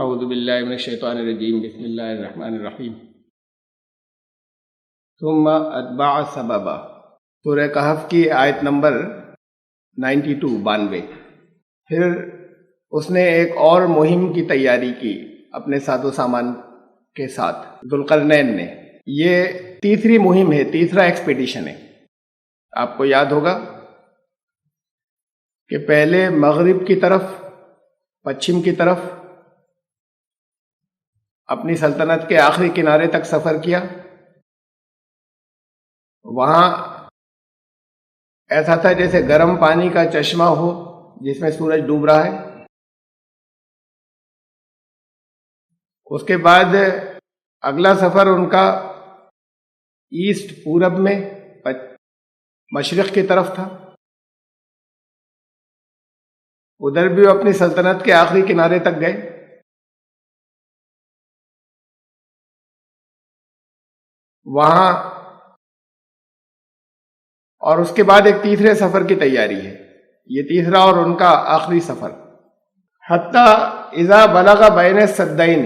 اعوذ باللہ من الشیطان الرجیم بسم اللہ الرحمن الرحیم ثم اتبع سببا سورہ کہف کی آیت نمبر 92 پھر اس نے ایک اور مہم کی تیاری کی اپنے ساز و سامان کے ساتھ ذوالقرنین نے. یہ تیسری مہم ہے، تیسرا ایکسپیڈیشن ہے. آپ کو یاد ہوگا کہ پہلے مغرب کی طرف، پچھم کی طرف اپنی سلطنت کے آخری کنارے تک سفر کیا. وہاں ایسا تھا جیسے گرم پانی کا چشمہ ہو جس میں سورج ڈوب رہا ہے. اس کے بعد اگلا سفر ان کا ایسٹ، پورب میں، مشرق کی طرف تھا. ادھر بھی وہ اپنی سلطنت کے آخری کنارے تک گئے. وہاں اور اس کے بعد ایک تیسرے سفر کی تیاری ہے. یہ تیسرا اور ان کا آخری سفر. حتی اذا بلغ بین السدین،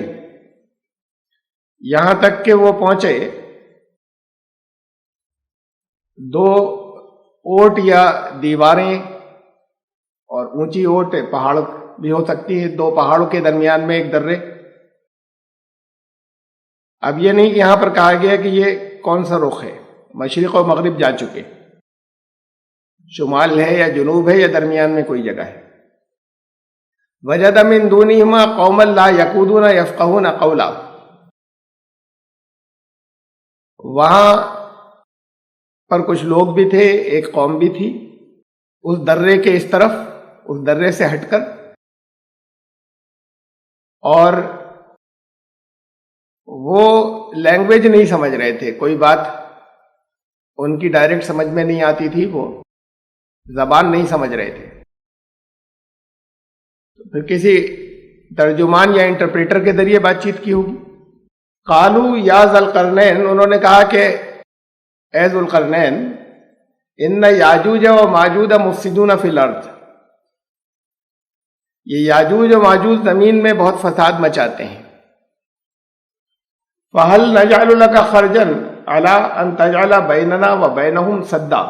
یہاں تک کہ وہ پہنچے دو اوٹ یا دیواریں، اور اونچی اوٹ پہاڑ بھی ہو سکتی ہے، دو پہاڑوں کے درمیان میں ایک درے. اب یہ نہیں کہ یہاں پر کہا گیا کہ یہ کون سا رخ ہے، مشرق و مغرب جا چکے، شمال ہے یا جنوب ہے یا درمیان میں کوئی جگہ ہے. وجد من دونہما قوما لا یکودون یفقہون قولا، وہاں پر کچھ لوگ بھی تھے، ایک قوم بھی تھی اس درے کے اس طرف، اس درے سے ہٹ کر، اور وہ لینگویج نہیں سمجھ رہے تھے. کوئی بات ان کی ڈائریکٹ سمجھ میں نہیں آتی تھی، وہ زبان نہیں سمجھ رہے تھے. پھر کسی ترجمان یا انٹرپریٹر کے ذریعے بات چیت کی ہوگی. قالوا یا ذوالقرنین، انہوں نے کہا کہ اے ذوالقرنین، ان یاجوج و ماجوج مفسدون فی الارض، یہ یاجوج و ماجوج زمین میں بہت فساد مچاتے ہیں. فَهَلْ نَجْعَلُ لَكَ خَرْجًا عَلَىٰ أَن تَجْعَلَ بَيْنَنَا وَبَيْنَهُمْ سَدًّا،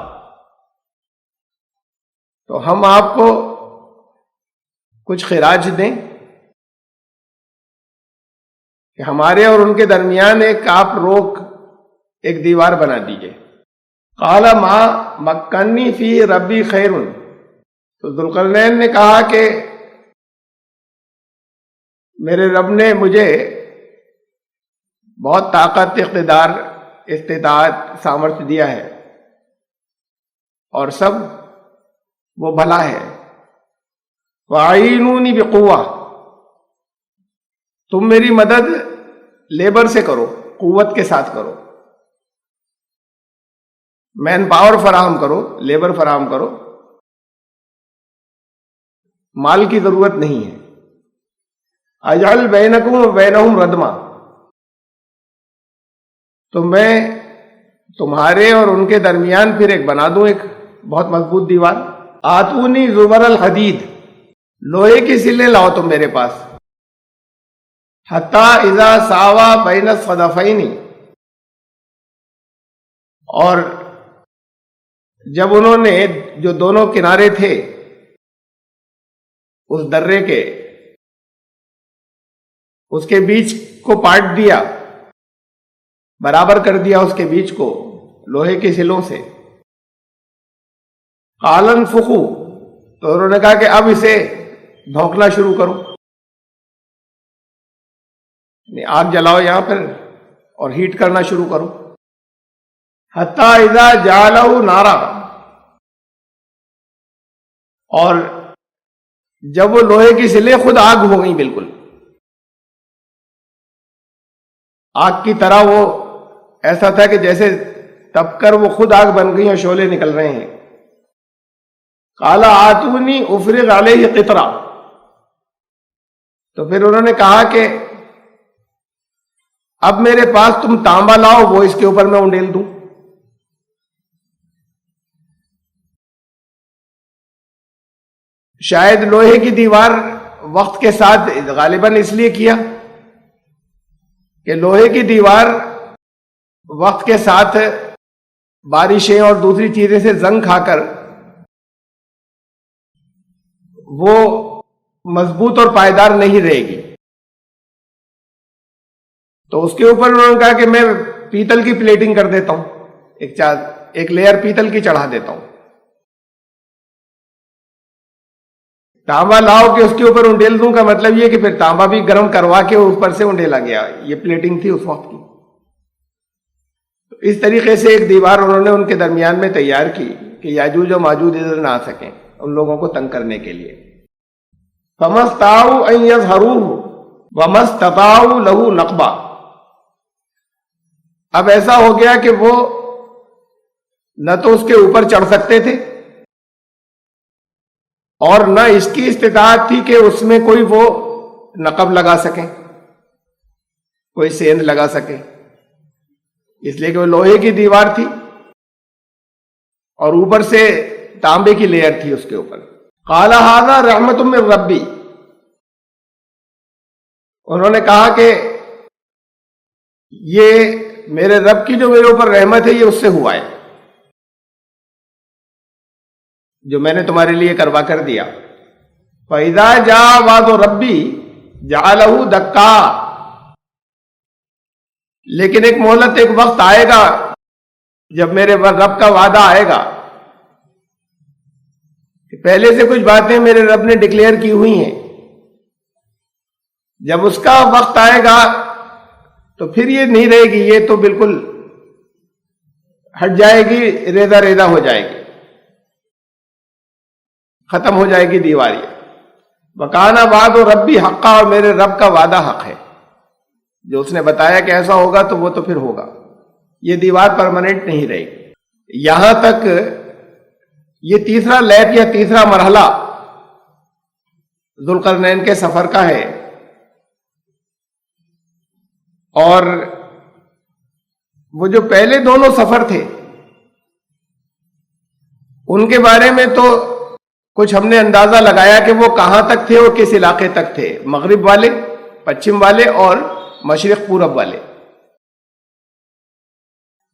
تو ہم آپ کو کچھ خراج دیں کہ ہمارے اور ان کے درمیان ایک آپ روک، ایک دیوار بنا دیجئے. قَالَ مَا مَكَّنِّي فِي رَبِّي خَيْرٌ، تو ذوالقرنین نے کہا کہ میرے رب نے مجھے بہت طاقت، اقتدار، استطاعت، سامرتھ دیا ہے، اور سب وہ بھلا ہے. وَأَعِينُونِي بِقُوَّةٍ، تم میری مدد لیبر سے کرو، قوت کے ساتھ کرو، مین پاور فراہم کرو، لیبر فراہم کرو، مال کی ضرورت نہیں ہے. اجعل بینکم و بینہم ردما، تو میں تمہارے اور ان کے درمیان پھر ایک بنا دوں، ایک بہت مضبوط دیوار. آتونی زبر الحدید، لوہے کی سلیں لاؤ تم میرے پاس. حتی اذا ساوا بین الصدفین، اور جب انہوں نے جو دونوں کنارے تھے اس درے کے، اس کے بیچ کو پاٹ دیا، برابر کر دیا اس کے بیچ کو لوہے کی سلوں سے. قَالَ انفُخُوا، تو انہوں نے کہا کہ اب اسے دھونکنا شروع کرو، یعنی آگ جلاؤ یہاں پر اور ہیٹ کرنا شروع کرو. حَتَّى اِذَا جَعَلَهُ نَارًا، اور جب وہ لوہے کی سلیں خود آگ ہو گئیں، بالکل آگ کی طرح، وہ ایسا تھا کہ جیسے تپ کر وہ خود آگ بن گئی اور شعلے نکل رہے ہیں. قَالَ آتُونِي أُفْرِغْ عَلَيْهِ قِطْرًا، تو پھر انہوں نے کہا کہ اب میرے پاس تم تانبا لاؤ، وہ اس کے اوپر میں انڈیل دوں. شاید لوہے کی دیوار وقت کے ساتھ غالباً اس لیے کیا کہ لوہے کی دیوار وقت کے ساتھ بارشیں اور دوسری چیزیں سے زنگ کھا کر وہ مضبوط اور پائیدار نہیں رہے گی، تو اس کے اوپر انہوں نے کہا کہ میں پیتل کی پلیٹنگ کر دیتا ہوں، ایک لیئر پیتل کی چڑھا دیتا ہوں، تانبا لاؤ کہ اس کے اوپر انڈیل دوں کا مطلب یہ کہ پھر تانبا بھی گرم کروا کے اوپر سے انڈیلا گیا، یہ پلیٹنگ تھی اس وقت کی۔ اس طریقے سے ایک دیوار انہوں نے ان کے درمیان میں تیار کی کہ یاجوج و ماجوج ادھر نہ آ سکیں ان لوگوں کو تنگ کرنے کے لیے۔ فَمَسْتَطَاعُوا أَن يَظْهَرُوهُ وَمَا اسْتَطَاعُوا لَهُ نَقْبًا۔ اب ایسا ہو گیا کہ وہ نہ تو اس کے اوپر چڑھ سکتے تھے اور نہ اس کی استطاعت تھی کہ اس میں کوئی وہ نقب لگا سکیں، کوئی سیند لگا سکے، اس لیے کہ وہ لوہے کی دیوار تھی اور اوپر سے تانبے کی لیئر تھی اس کے اوپر۔ قال ھذا رحمت من ربی، انہوں نے کہا کہ یہ میرے رب کی جو میرے اوپر رحمت ہے یہ اس سے ہوا ہے، جو میں نے تمہارے لیے کروا کر دیا۔ فَإِذَا جَاءَ وَعْدُ رَبِّي جَعَلَهُ دَكَّا، لیکن ایک مہلت، ایک وقت آئے گا جب میرے رب کا وعدہ آئے گا کہ پہلے سے کچھ باتیں میرے رب نے ڈکلیئر کی ہوئی ہیں، جب اس کا وقت آئے گا تو پھر یہ نہیں رہے گی، یہ تو بالکل ہٹ جائے گی، ریزہ ریزہ ہو جائے گی، ختم ہو جائے گی دیوار۔ وَكَانَ وَعْدُ رَبِّي حَقًّا، اور میرے رب کا وعدہ حق ہے، جو اس نے بتایا کہ ایسا ہوگا تو وہ تو پھر ہوگا، یہ دیوار پرماننٹ نہیں رہے گی۔ یہاں تک یہ تیسرا لیپ یا تیسرا مرحلہ ذوالقرنین کے سفر کا ہے، اور وہ جو پہلے دونوں سفر تھے ان کے بارے میں تو کچھ ہم نے اندازہ لگایا کہ وہ کہاں تک تھے اور کس علاقے تک تھے، مغرب والے، پچھم والے اور مشرق پورب والے۔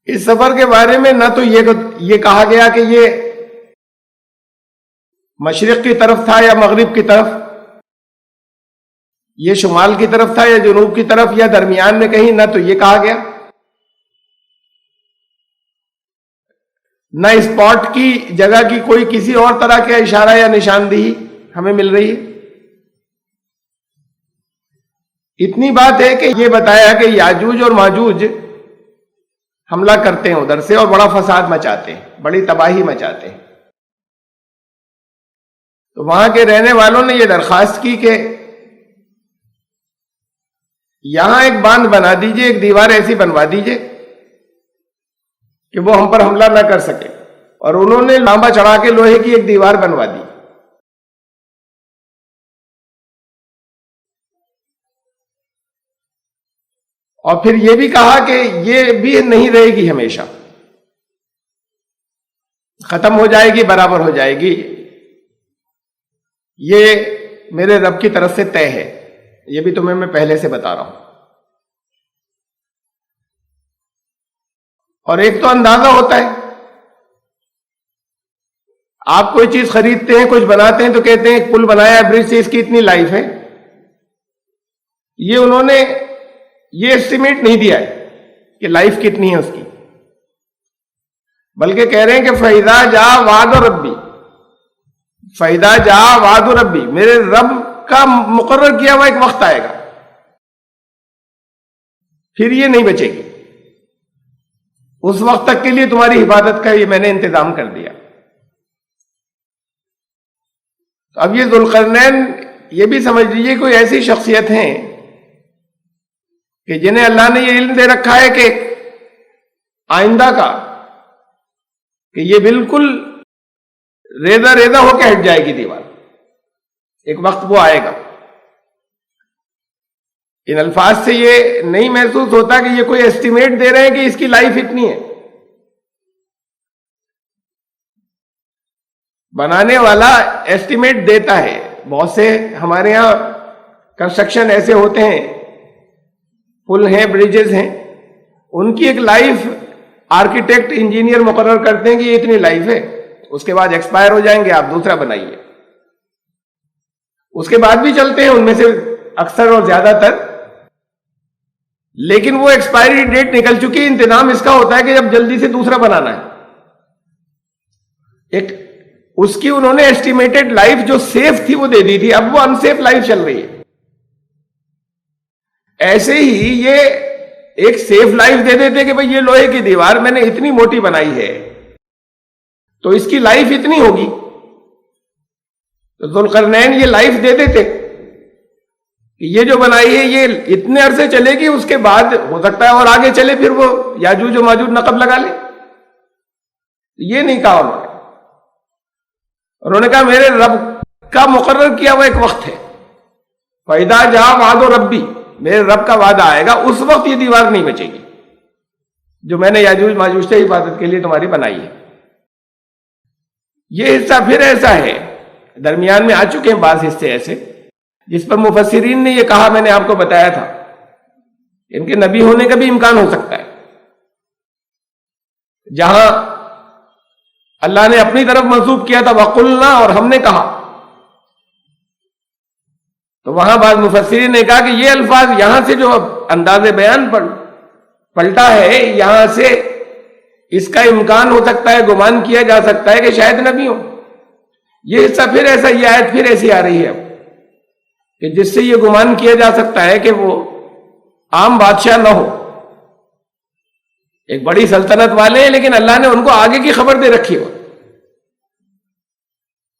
اس سفر کے بارے میں نہ تو یہ کہا گیا کہ یہ مشرق کی طرف تھا یا مغرب کی طرف، یہ شمال کی طرف تھا یا جنوب کی طرف یا درمیان میں کہیں، نہ تو یہ کہا گیا، نہ اسپاٹ کی جگہ کی کوئی کسی اور طرح کا اشارہ یا نشاندہی ہمیں مل رہی ہے۔ اتنی بات ہے کہ یہ بتایا کہ یاجوج اور ماجوج حملہ کرتے ہیں ادھر سے اور بڑا فساد مچاتے ہیں، بڑی تباہی مچاتے ہیں۔ تو وہاں کے رہنے والوں نے یہ درخواست کی کہ یہاں ایک باندھ بنا دیجئے، ایک دیوار ایسی بنوا دیجئے کہ وہ ہم پر حملہ نہ کر سکے، اور انہوں نے تانبا چڑھا کے لوہے کی ایک دیوار بنوا دی۔ اور پھر یہ بھی کہا کہ یہ بھی نہیں رہے گی ہمیشہ، ختم ہو جائے گی، برابر ہو جائے گی، یہ میرے رب کی طرف سے طے ہے، یہ بھی تمہیں میں پہلے سے بتا رہا ہوں۔ اور ایک تو اندازہ ہوتا ہے، آپ کوئی چیز خریدتے ہیں، کچھ بناتے ہیں تو کہتے ہیں ایک پل بنایا ہے، برج سے، اس کی اتنی لائف ہے، یہ انہوں نے یہ ایسٹیمیٹ نہیں دیا ہے کہ لائف کتنی ہے اس کی، بلکہ کہہ رہے ہیں کہ فَإِذَا جَاءَ وَعْدُ رَبِّي، فَإِذَا جَاءَ وَعْدُ رَبِّي، میرے رب کا مقرر کیا ہوا ایک وقت آئے گا، پھر یہ نہیں بچے گی، اس وقت تک کے لیے تمہاری حفاظت کا یہ میں نے انتظام کر دیا۔ تو اب یہ ذوالقرنین یہ بھی سمجھ لیجیے کوئی ایسی شخصیت ہیں کہ جنہیں اللہ نے یہ علم دے رکھا ہے کہ آئندہ کا، کہ یہ بالکل ریزہ ریزہ ہو کے ہٹ جائے گی دیوار، ایک وقت وہ آئے گا۔ ان الفاظ سے یہ نہیں محسوس ہوتا کہ یہ کوئی ایسٹیمیٹ دے رہے ہیں کہ اس کی لائف اتنی ہے، بنانے والا ایسٹیمیٹ دیتا ہے، بہت سے ہمارے یہاں کنسٹرکشن ایسے ہوتے ہیں، پل ہیں، بریجز ہیں، ان کی ایک لائف آرکیٹیکٹ انجینئر مقرر کرتے ہیں کہ یہ اتنی لائف ہے، اس کے بعد ایکسپائر ہو جائیں گے، آپ دوسرا بنائیے. اس کے بعد بھی چلتے ہیں ان میں سے اکثر اور زیادہ تر، لیکن وہ ایکسپائری ڈیٹ نکل چکی. انتظام اس کا ہوتا ہے کہ جب جلدی سے دوسرا بنانا ہے، ایک اس کی انہوں نے ایسٹیمیٹڈ لائف جو سیف تھی وہ دے دی تھی، اب وہ انسیف لائف چل رہی ہے. ایسے ہی یہ ایک سیف لائف دے دیتے کہ بھئی یہ لوہے کی دیوار میں نے اتنی موٹی بنائی ہے تو اس کی لائف اتنی ہوگی. تو ذوالقرنین یہ لائف دے دیتے کہ یہ جو بنائی ہے یہ اتنے عرصے چلے گی، اس کے بعد ہو سکتا ہے اور آگے چلے، پھر وہ یاجوج و ماجوج نقب لگا لے. یہ نہیں کہا انہوں نے کہا میرے رب کا مقرر کیا ہوا ایک وقت ہے، فَإِذَا جَاءَ وَعْدُ رَبِّ، میرے رب کا وعدہ آئے گا، اس وقت یہ دیوار نہیں بچے گی جو میں نے یاجوج ماجوج سے حفاظت کے لیے تمہاری بنائی ہے. یہ حصہ پھر ایسا ہے، درمیان میں آ چکے ہیں بعض حصے ایسے جس پر مفسرین نے یہ کہا، میں نے آپ کو بتایا تھا ان کے نبی ہونے کا بھی امکان ہو سکتا ہے. جہاں اللہ نے اپنی طرف منسوب کیا تھا وَقُلْنَا، اور ہم نے کہا، تو وہاں بعض مفسرین نے کہا کہ یہ الفاظ یہاں سے جو انداز بیان پلٹا ہے، یہاں سے اس کا امکان ہو سکتا ہے، گمان کیا جا سکتا ہے کہ شاید نبی ہو. یہ حصہ پھر ایسا، یہ آیت پھر ایسی آ رہی ہے کہ جس سے یہ گمان کیا جا سکتا ہے کہ وہ عام بادشاہ نہ ہو، ایک بڑی سلطنت والے ہیں، لیکن اللہ نے ان کو آگے کی خبر دے رکھی ہو،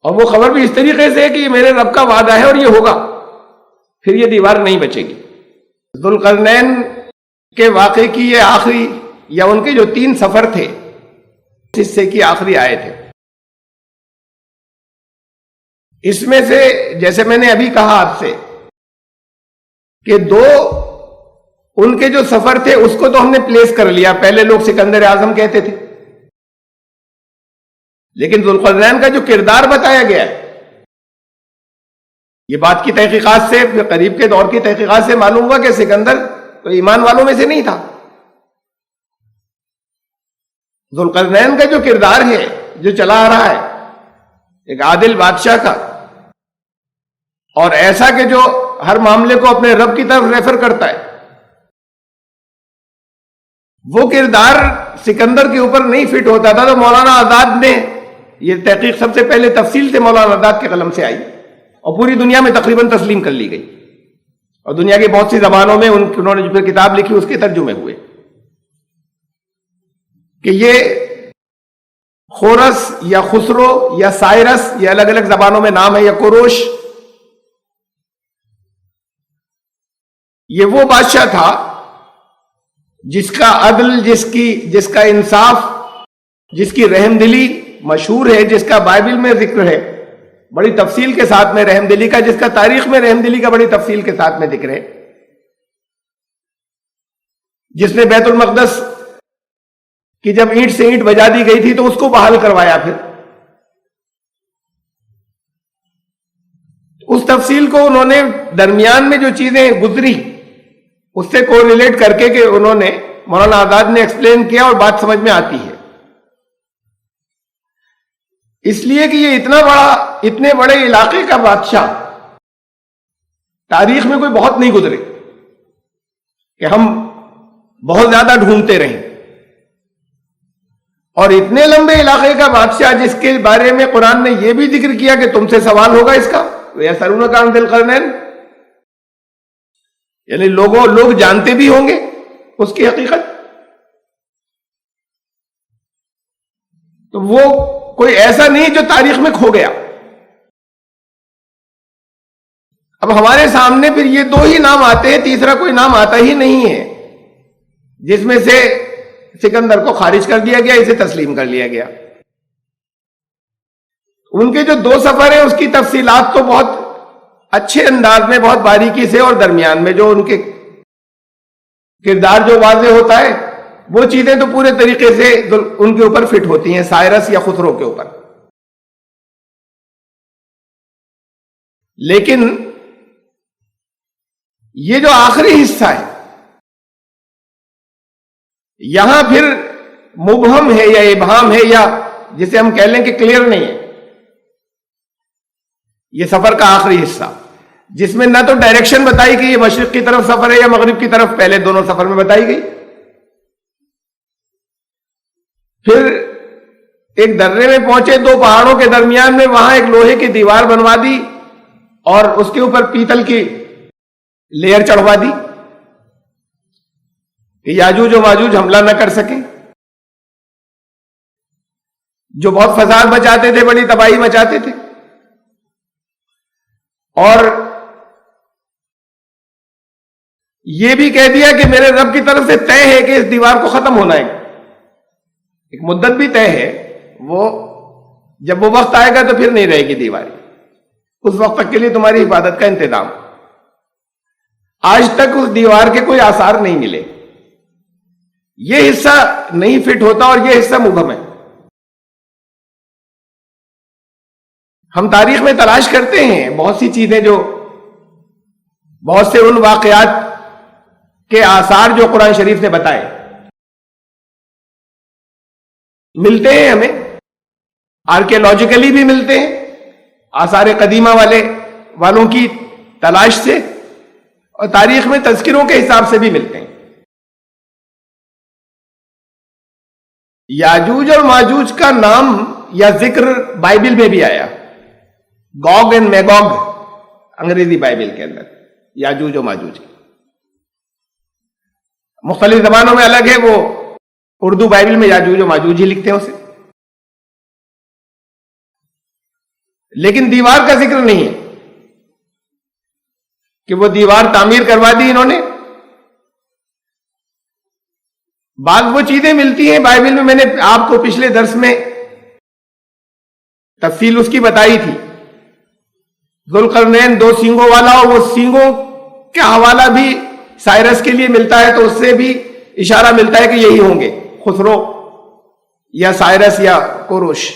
اور وہ خبر بھی اس طریقے سے ہے کہ یہ میرے رب کا وعدہ ہے اور یہ ہوگا، پھر یہ دیوار نہیں بچے گی. ذوالقرنین کے واقعے کی یہ آخری، یا ان کے جو 3 سفر تھے، اس حصے کی آخری آیت ہے. اس میں سے جیسے میں نے ابھی کہا آپ سے کہ 2 ان کے جو سفر تھے اس کو تو ہم نے پلیس کر لیا، پہلے لوگ سکندر اعظم کہتے تھے، لیکن ذوالقرنین کا جو کردار بتایا گیا ہے، یہ بات کی تحقیقات سے، قریب کے دور کی تحقیقات سے معلوم ہوا کہ سکندر تو ایمان والوں میں سے نہیں تھا. ذوالقرنین کا جو کردار ہے، جو چلا آ رہا ہے ایک عادل بادشاہ کا، اور ایسا کہ جو ہر معاملے کو اپنے رب کی طرف ریفر کرتا ہے، وہ کردار سکندر کے اوپر نہیں فٹ ہوتا تھا. تو مولانا آزاد نے یہ تحقیق سب سے پہلے تفصیل سے مولانا آزاد کے قلم سے آئی اور پوری دنیا میں تقریباً تسلیم کر لی گئی، اور دنیا کی بہت سی زبانوں میں انہوں نے جو پھر کتاب لکھی اس کے ترجمے ہوئے کہ یہ خورس یا خسرو یا سائرس، یہ الگ الگ زبانوں میں نام ہے، یا کوروش، یہ وہ بادشاہ تھا جس کا عدل، جس کا انصاف، جس کی رحم دلی مشہور ہے، جس کا بائبل میں ذکر ہے بڑی تفصیل کے ساتھ میں رحم دلی کا، جس کا تاریخ میں رحم دلی کا بڑی تفصیل کے ساتھ میں ذکر ہے، جس نے بیت المقدس کی جب اینٹ سے اینٹ بجا دی گئی تھی تو اس کو بحال کروایا. پھر اس تفصیل کو انہوں نے درمیان میں جو چیزیں گزری اس سے کو ریلیٹ کر کے کہ انہوں نے مولانا آزاد نے ایکسپلین کیا اور بات سمجھ میں آتی ہے. اس لیے کہ یہ اتنے بڑے علاقے کا بادشاہ تاریخ میں کوئی بہت نہیں گزرے کہ ہم بہت زیادہ ڈھونڈتے رہیں، اور اتنے لمبے علاقے کا بادشاہ جس کے بارے میں قرآن نے یہ بھی ذکر کیا کہ تم سے سوال ہوگا اس کا، وَيَسْأَلُونَكَ عَنِ ذِي الْقَرْنَيْنِ، یعنی لوگ جانتے بھی ہوں گے اس کی حقیقت. تو وہ کوئی ایسا نہیں جو تاریخ میں کھو گیا. اب ہمارے سامنے پھر یہ 2 ہی نام آتے ہیں، تیسرا کوئی نام آتا ہی نہیں ہے، جس میں سے سکندر کو خارج کر دیا گیا، اسے تسلیم کر لیا گیا. ان کے جو 2 سفر ہیں اس کی تفصیلات تو بہت اچھے انداز میں، بہت باریکی سے، اور درمیان میں جو ان کے کردار جو واضح ہوتا ہے وہ چیزیں تو پورے طریقے سے ان کے اوپر فٹ ہوتی ہیں، سائرس یا خسرو کے اوپر. لیکن یہ جو آخری حصہ ہے یہاں پھر مبہم ہے یا ابہام ہے یا جسے ہم کہہ لیں کہ کلیئر نہیں ہے. یہ سفر کا آخری حصہ جس میں نہ تو ڈائریکشن بتائی گئی یہ مشرق کی طرف سفر ہے یا مغرب کی طرف، پہلے دونوں سفر میں بتائی گئی. پھر ایک درے میں پہنچے، دو پہاڑوں کے درمیان میں، وہاں ایک لوہے کی دیوار بنوا دی اور اس کے اوپر پیتل کی لیئر چڑھوا دی کہ یاجوج و ماجوج حملہ نہ کر سکیں، جو بہت فساد مچاتے تھے، بڑی تباہی مچاتے تھے. اور یہ بھی کہہ دیا کہ میرے رب کی طرف سے طے ہے کہ اس دیوار کو ختم ہونا ہے، ایک مدت بھی طے ہے، وہ جب وہ وقت آئے گا تو پھر نہیں رہے گی دیوار، اس وقت تک کے لیے تمہاری حفاظت کا انتظام. آج تک اس دیوار کے کوئی آثار نہیں ملے. یہ حصہ نہیں فٹ ہوتا اور یہ حصہ مبہم ہے. ہم تاریخ میں تلاش کرتے ہیں بہت سی چیزیں، جو بہت سے ان واقعات کے آثار جو قرآن شریف نے بتائے ملتے ہیں، ہمیں آرکیولوجیکلی بھی ملتے ہیں، آثار قدیمہ والوں کی تلاش سے، اور تاریخ میں تذکروں کے حساب سے بھی ملتے ہیں. یاجوج اور ماجوج کا نام یا ذکر بائبل میں بھی آیا، گوگ اینڈ میگوگ، انگریزی بائبل کے اندر یاجوج و ماجوج. مختلف زبانوں میں الگ ہے، وہ اردو بائبل میں یاجوج و ماجوج ہی لکھتے ہیں اسے، لیکن دیوار کا ذکر نہیں ہے کہ وہ دیوار تعمیر کروا دی انہوں نے. بعض وہ چیزیں ملتی ہیں بائبل میں، میں نے آپ کو پچھلے درس میں تفصیل اس کی بتائی تھی. ذوالقرنین 2 سینگوں والا، اور وہ سینگوں کا حوالہ بھی سائرس کے لیے ملتا ہے، تو اس سے بھی اشارہ ملتا ہے کہ یہی ہوں گے، خسرو یا سائرس یا کوروش.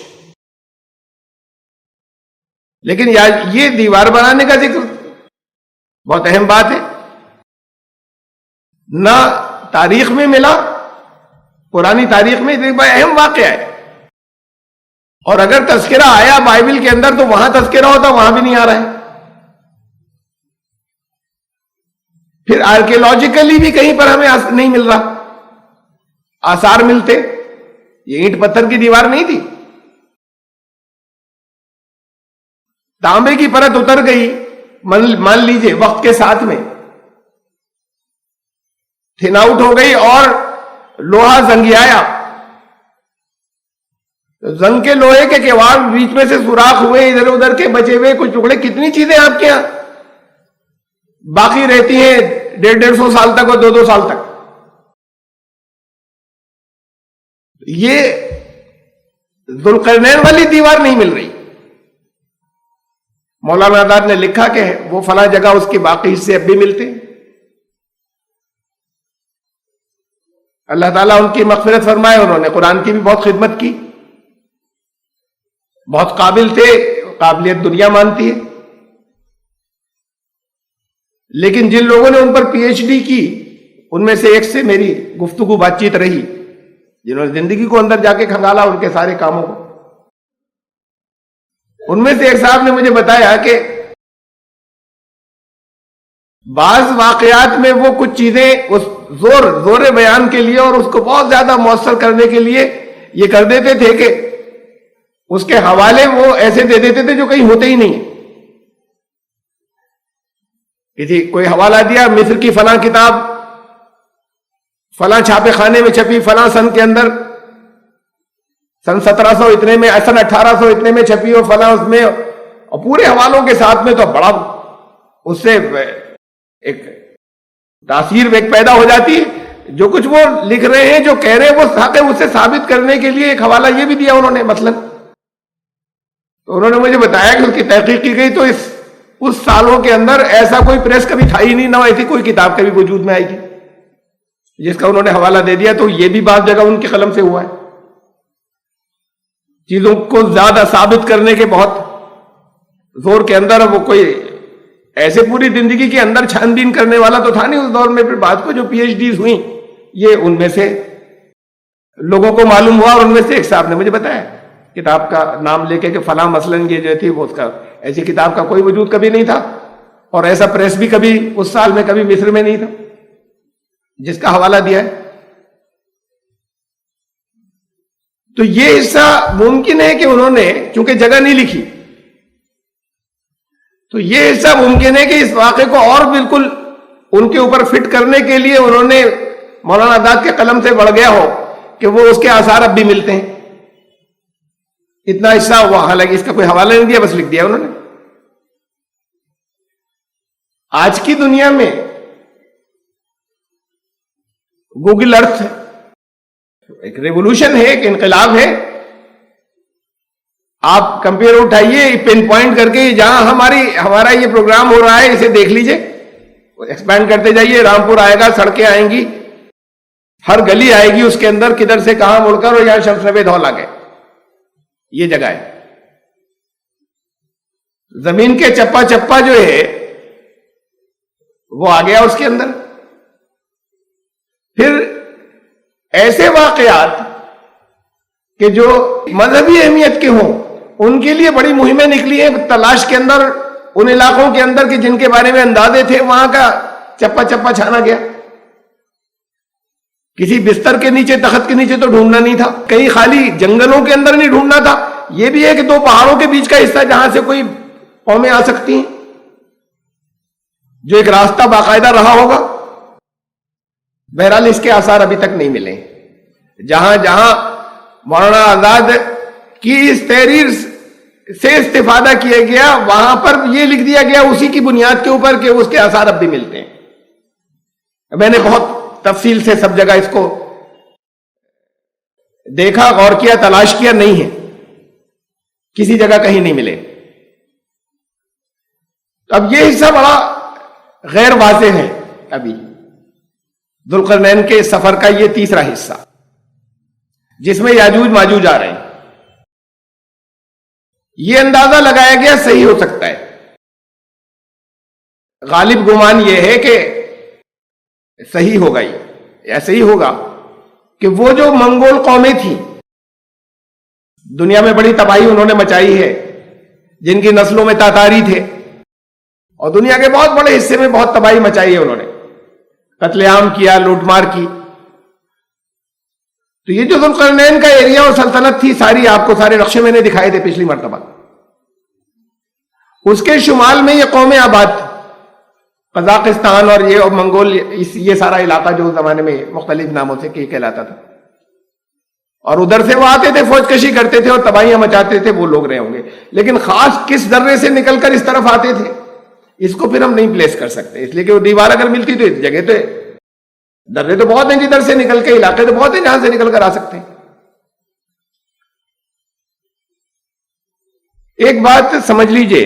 لیکن یہ دیوار بنانے کا ذکر بہت اہم بات ہے، نہ تاریخ میں ملا، پرانی تاریخ میں ایک بڑا اہم واقعہ ہے. اور اگر تذکرہ آیا بائبل کے اندر تو وہاں تذکرہ ہوتا، وہاں بھی نہیں آ رہا ہے. پھر آرکیولوجیکلی بھی کہیں پر ہمیں نہیں مل رہا آثار ملتے. یہ اینٹ پتھر کی دیوار نہیں تھی، تانبے کی پرت اتر گئی، مان لیجئے وقت کے ساتھ میں تھن آؤٹ ہو گئی اور لوہا زنگیایا. زنگ کے لوہے کے کیواڑ بیچ میں سے سوراخ ہوئے، ادھر ادھر کے بچے ہوئے کچھ ٹکڑے. کتنی چیزیں آپ کے یہاں باقی رہتی ہیں 150-150 سال تک اور 2-2 سال تک. یہ ذوالقرنین والی دیوار نہیں مل رہی. مولانا آزاد نے لکھا کہ وہ فلاں جگہ اس کے باقی حصے اب بھی ملتے ہیں. اللہ تعالیٰ ان کی مغفرت فرمائے، انہوں نے قرآن کی بھی بہت خدمت کی، بہت قابل تھے، قابلیت دنیا مانتی ہے. لیکن جن لوگوں نے ان پر پی ایچ ڈی کی، ان میں سے ایک سے میری گفتگو بات چیت رہی، جنہوں نے زندگی کو اندر جا کے کھنگالا ان کے سارے کاموں کو. ان میں سے ایک صاحب نے مجھے بتایا کہ بعض واقعات میں وہ کچھ چیزیں اس زور بیان کے لیے اور اس کو بہت زیادہ مؤثر کرنے کے لیے یہ کر دیتے تھے کہ اس کے حوالے وہ ایسے دے دیتے تھے جو کہیں ہوتے ہی نہیں. کسی کوئی حوالہ دیا، مصر کی فلاں کتاب فلاں چھاپے خانے میں چھپی فلاں سن کے اندر، سن 1700 اتنے میں، سن 1800 اتنے میں چھپی، اور فلاں اس میں، اور پورے حوالوں کے ساتھ میں، تو بڑا اس سے ایک تاثیر ایک پیدا ہو جاتی ہے. جو کچھ وہ لکھ رہے ہیں، جو کہہ رہے ہیں، وہ حق ہے. اسے ثابت کرنے کے لیے ایک حوالہ یہ بھی دیا انہوں نے مثلا. تو انہوں نے مجھے بتایا کہ اس کی تحقیق کی گئی تو اس سالوں کے اندر ایسا کوئی پریس کبھی تھا ہی نہیں، نہ ایسی کوئی کتاب کبھی وجود میں آئی تھی جس کا انہوں نے حوالہ دے دیا. تو یہ بھی بعض جگہ ان کے قلم سے ہوا ہے. چیزوں کو زیادہ ثابت کرنے کے بہت زور کے اندر وہ کوئی ایسے پوری زندگی کے اندر چھان بین کرنے والا تو تھا نہیں اس دور میں. پھر بعد کو جو پی ایچ ڈیز ہوئیں یہ ان میں سے لوگوں کو معلوم ہوا, اور ان میں سے ایک صاحب نے مجھے بتایا کتاب کا نام لے کے کہ فلاں مثلاً یہ جو تھی وہ اس کا, ایسی کتاب کا کوئی وجود کبھی نہیں تھا, اور ایسا پریس بھی کبھی اس سال میں کبھی مصر میں نہیں تھا جس کا حوالہ دیا ہے. تو یہ حصہ ممکن ہے کہ انہوں نے چونکہ جگہ نہیں لکھی, تو یہ حصہ ممکن ہے کہ اس واقعے کو اور بالکل ان کے اوپر فٹ کرنے کے لیے انہوں نے مولانا آزاد کے قلم سے بڑھ گیا ہو کہ وہ اس کے آثار اب بھی ملتے ہیں. اتنا حصہ وہ, حالانکہ اس کا کوئی حوالہ نہیں دیا, بس لکھ دیا انہوں نے. آج کی دنیا میں گوگل ارتھ ایک ریولوشن ہے, ایک انقلاب ہے. آپ کمپیوٹر اٹھائیے, پن پوائنٹ کر کے جہاں ہمارا یہ پروگرام ہو رہا ہے اسے دیکھ لیجئے, ایکسپینڈ کرتے جائیے. رامپور آئے گا, سڑکیں آئیں گی, ہر گلی آئے گی اس کے اندر, کدھر سے کہاں مڑ کر, اور یہاں شمس نوید ہال آ گئے. یہ جگہ ہے. زمین کے چپا چپا جو ہے وہ آ گیا اس کے اندر. پھر ایسے واقعات کہ جو مذہبی اہمیت کے ہوں ان کے لیے بڑی مہمیں نکلی ہیں تلاش کے اندر, ان علاقوں کے اندر کہ جن کے بارے میں اندازے تھے وہاں کا چپا چپا چھانا گیا. کسی بستر کے نیچے, تخت کے نیچے تو ڈھونڈنا نہیں تھا, کہیں خالی جنگلوں کے اندر نہیں ڈھونڈنا تھا. یہ بھی ہے کہ 2 پہاڑوں کے بیچ کا حصہ جہاں سے کوئی قومیں آ سکتی ہیں, جو ایک راستہ باقاعدہ رہا ہوگا. بہرحال اس کے آثار ابھی تک نہیں ملے. جہاں جہاں مولانا آزاد کی اس تحریر سے استفادہ کیا گیا وہاں پر یہ لکھ دیا گیا اسی کی بنیاد کے اوپر کہ اس کے آثار اب بھی ملتے ہیں. میں نے بہت تفصیل سے سب جگہ اس کو دیکھا, غور کیا, تلاش کیا, نہیں ہے کسی جگہ کہیں نہیں ملے. اب یہ حصہ بڑا غیر واضح ہے. ابھی ذوالقرنین کے سفر کا یہ تیسرا حصہ جس میں یاجوج ماجوج آ رہے ہیں, یہ اندازہ لگایا گیا صحیح ہو سکتا ہے. غالب گمان یہ ہے کہ صحیح ہوگا, یہ ایسے ہی ہوگا کہ وہ جو منگول قومیں تھیں, دنیا میں بڑی تباہی انہوں نے مچائی ہے, جن کی نسلوں میں تاتاری تھے, اور دنیا کے بہت بڑے حصے میں بہت تباہی مچائی ہے انہوں نے, قتل عام کیا, لوٹ مار کی. تو یہ جو ذوالقرنین کا ایریا اور سلطنت تھی ساری, آپ کو سارے نقشے میں نے دکھائے تھے پچھلی مرتبہ, اس کے شمال میں یہ قومیں آباد تھی, قزاقستان اور یہ اور منگول, یہ سارا علاقہ جو اس زمانے میں مختلف ناموں سے کہلاتا تھا. اور ادھر سے وہ آتے تھے, فوج کشی کرتے تھے اور تباہیاں مچاتے تھے, وہ لوگ رہے ہوں گے. لیکن خاص کس درے سے نکل کر اس طرف آتے تھے اس کو پھر ہم نہیں پلیس کر سکتے, اس لیے کہ وہ دیوار اگر ملتی تو اس جگہ تو درے تو بہت ہیں جدھر سے نکل کے, علاقے تو بہت ہیں جہاں سے نکل کر آ سکتے ہیں. ایک بات سمجھ لیجئے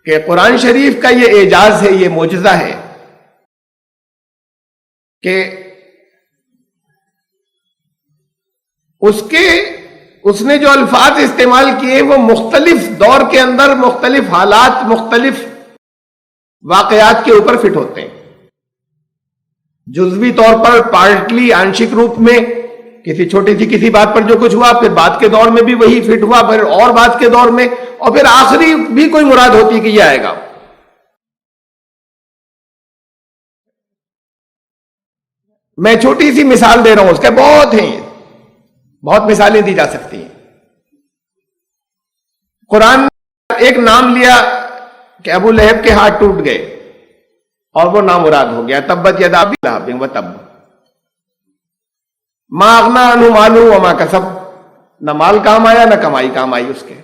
کہ قرآن شریف کا یہ اعجاز ہے, یہ معجزہ ہے کہ اس نے جو الفاظ استعمال کیے وہ مختلف دور کے اندر مختلف حالات, مختلف واقعات کے اوپر فٹ ہوتے ہیں. جزوی طور پر, پارٹلی, آنشک روپ میں, کسی چھوٹی سی کسی بات پر جو کچھ ہوا, پھر بعد کے دور میں بھی وہی فٹ ہوا, پھر اور بعد کے دور میں, اور پھر آخری بھی کوئی مراد ہوتی کہ یہ آئے گا. میں چھوٹی سی مثال دے رہا ہوں, اس کے بہت ہیں, بہت مثالیں دی جا سکتی ہیں. قرآن ایک نام لیا کہ ابو لہب کے ہاتھ ٹوٹ گئے اور وہ نامراد ہو گیا, تبت یدا ابی لہب وتب, ما اغنی عنہ مالہ وما کسب, نہ مال کام آیا نہ کمائی کام آئی اس کے.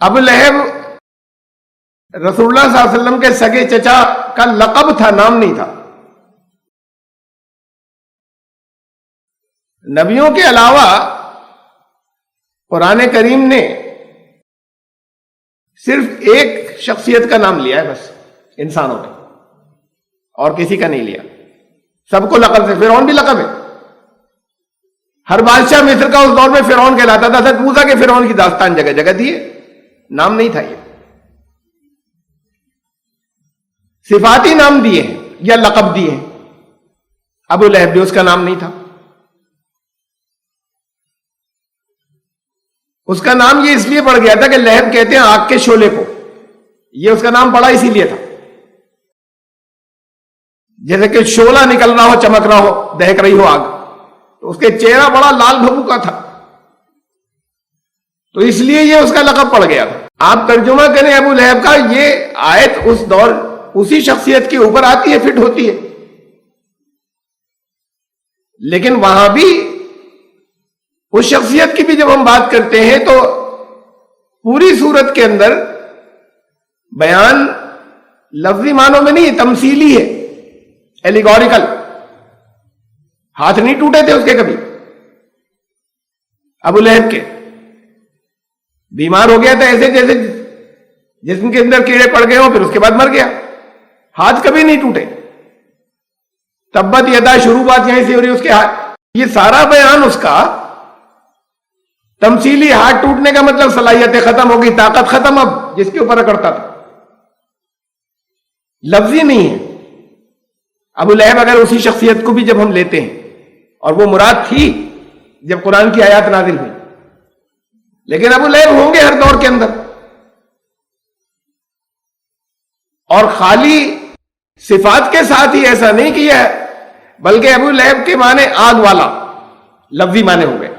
ابو لہب رسول اللہ صلی اللہ علیہ وسلم کے سگے چچا کا لقب تھا, نام نہیں تھا. نبیوں کے علاوہ قرآن کریم نے صرف ایک شخصیت کا نام لیا ہے بس انسانوں نے, اور کسی کا نہیں لیا. سب کو لقب سے, فرعون بھی لقب ہے, ہر بادشاہ مصر کا اس دور میں فرعون کہلاتا تھا. حضرت موسیٰ کے فرعون کی داستان جگہ جگہ دیے, نام نہیں تھا یہ, صفاتی نام دیے ہیں یا لقب دیے ہیں. ابو لہب بھی اس کا نام نہیں تھا, اس کا نام یہ اس لیے پڑ گیا تھا کہ لہب کہتے ہیں آگ کے شعلے کو, یہ اس کا نام پڑا اسی لیے تھا, جیسے کہ شعلہ نکل رہا ہو, چمک رہا ہو, دہک رہی ہو آگ, تو اس کے چہرہ بڑا لال بھبو کا تھا, تو اس لیے یہ اس کا لقب پڑ گیا تھا. آپ ترجمہ کریں ابو لہب کا, یہ آیت اس دور اسی شخصیت کے اوپر آتی ہے, فٹ ہوتی ہے, لیکن وہاں بھی اس شخصیت کی بھی جب ہم بات کرتے ہیں تو پوری صورت کے اندر بیان لفظی معنوں میں نہیں, تمثیلی ہے, ایلیگوریکل. ہاتھ نہیں ٹوٹے تھے اس کے کبھی, ابو لہب کے. بیمار ہو گیا تھا ایسے جیسے جسم کے اندر کیڑے پڑ گئے ہوں, پھر اس کے بعد مر گیا. ہاتھ کبھی نہیں ٹوٹے. تبت یدا, شروع بات یہیں سے ہو رہی اس کے ہاتھ. یہ سارا بیان اس کا تمثیلی, ہاتھ ٹوٹنے کا مطلب صلاحیتیں ختم ہو گئی, طاقت ختم اب جس کے اوپر اکڑتا تھا, لفظی نہیں ہے. ابو لہب اگر اسی شخصیت کو بھی جب ہم لیتے ہیں, اور وہ مراد تھی جب قرآن کی آیات نازل ہوئی, لیکن ابو لہب ہوں گے ہر دور کے اندر, اور خالی صفات کے ساتھ ہی ایسا نہیں کیا ہے, بلکہ ابو لہب کے معنی آگ والا لفظی معنی ہو گئے,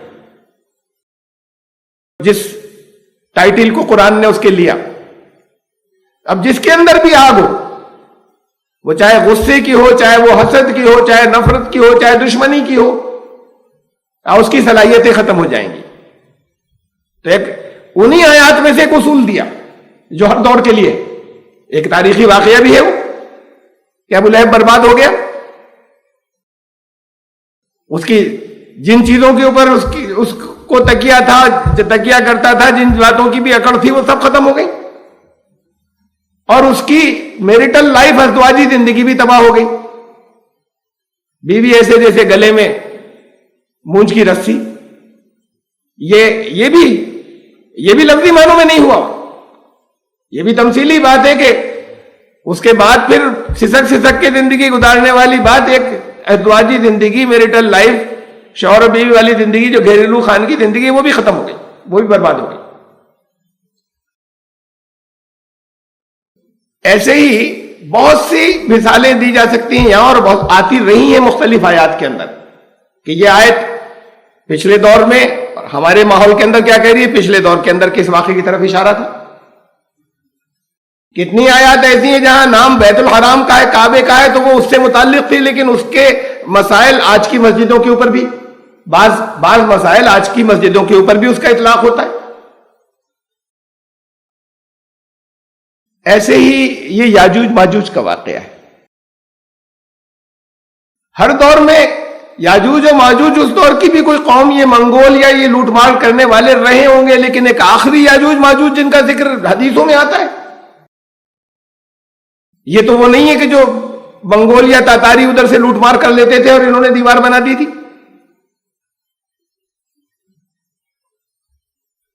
جس ٹائٹل کو قرآن نے اس کے لیا. اب جس کے اندر بھی آگ ہو, وہ چاہے غصے کی ہو, چاہے وہ حسد کی ہو, چاہے نفرت کی ہو, چاہے دشمنی کی ہو, اس کی صلاحیتیں ختم ہو جائیں گی. تو ایک انہی آیات میں سے ایک اصول دیا جو ہر دور کے لیے ایک تاریخی واقعہ بھی ہے, وہ کہ ابو لہب برباد ہو گیا. اس کی جن چیزوں کے اوپر اس کو تکیہ تھا, تکیہ کرتا تھا, جن باتوں کی بھی اکڑ تھی, وہ سب ختم ہو گئی, اور اس کی میریٹل لائف, ازدواجی زندگی بھی تباہ ہو گئی. بیوی ایسے جیسے گلے میں مونج کی رسی. یہ بھی لفظی معنوں میں نہیں ہوا, یہ بھی تمثیلی بات ہے کہ اس کے بعد پھر سسک کے زندگی گزارنے والی بات, ایک ازدواجی زندگی, میریٹل لائف, شوہر و بیوی والی زندگی, جو گھریلو خان کی زندگی, وہ بھی ختم ہو گئی, وہ بھی برباد ہو گئی. ایسے ہی بہت سی مثالیں دی جا سکتی ہیں یہاں, اور بہت آتی رہی ہیں مختلف آیات کے اندر, کہ یہ آیت پچھلے دور میں اور ہمارے ماحول کے اندر کیا کہہ رہی ہے, پچھلے دور کے اندر کس واقعے کی طرف اشارہ تھا. کتنی آیات ایسی ہیں جہاں نام بیت الحرام کا ہے, کعبے کا ہے, تو وہ اس سے متعلق تھی, لیکن اس کے مسائل آج کی مسجدوں کے اوپر بھی, بعض مسائل آج کی مسجدوں کے اوپر بھی اس کا اطلاق ہوتا ہے. ایسے ہی یہ یاجوج ماجوج کا واقعہ ہے. ہر دور میں یاجوج و ماجوج, اس دور کی بھی کوئی قوم, یہ منگول یا یہ لوٹ مار کرنے والے رہے ہوں گے, لیکن ایک آخری یاجوج ماجوج جن کا ذکر حدیثوں میں آتا ہے, یہ تو وہ نہیں ہے کہ جو منگول یا تاتاری ادھر سے لوٹ مار کر لیتے تھے اور انہوں نے دیوار بنا دی تھی.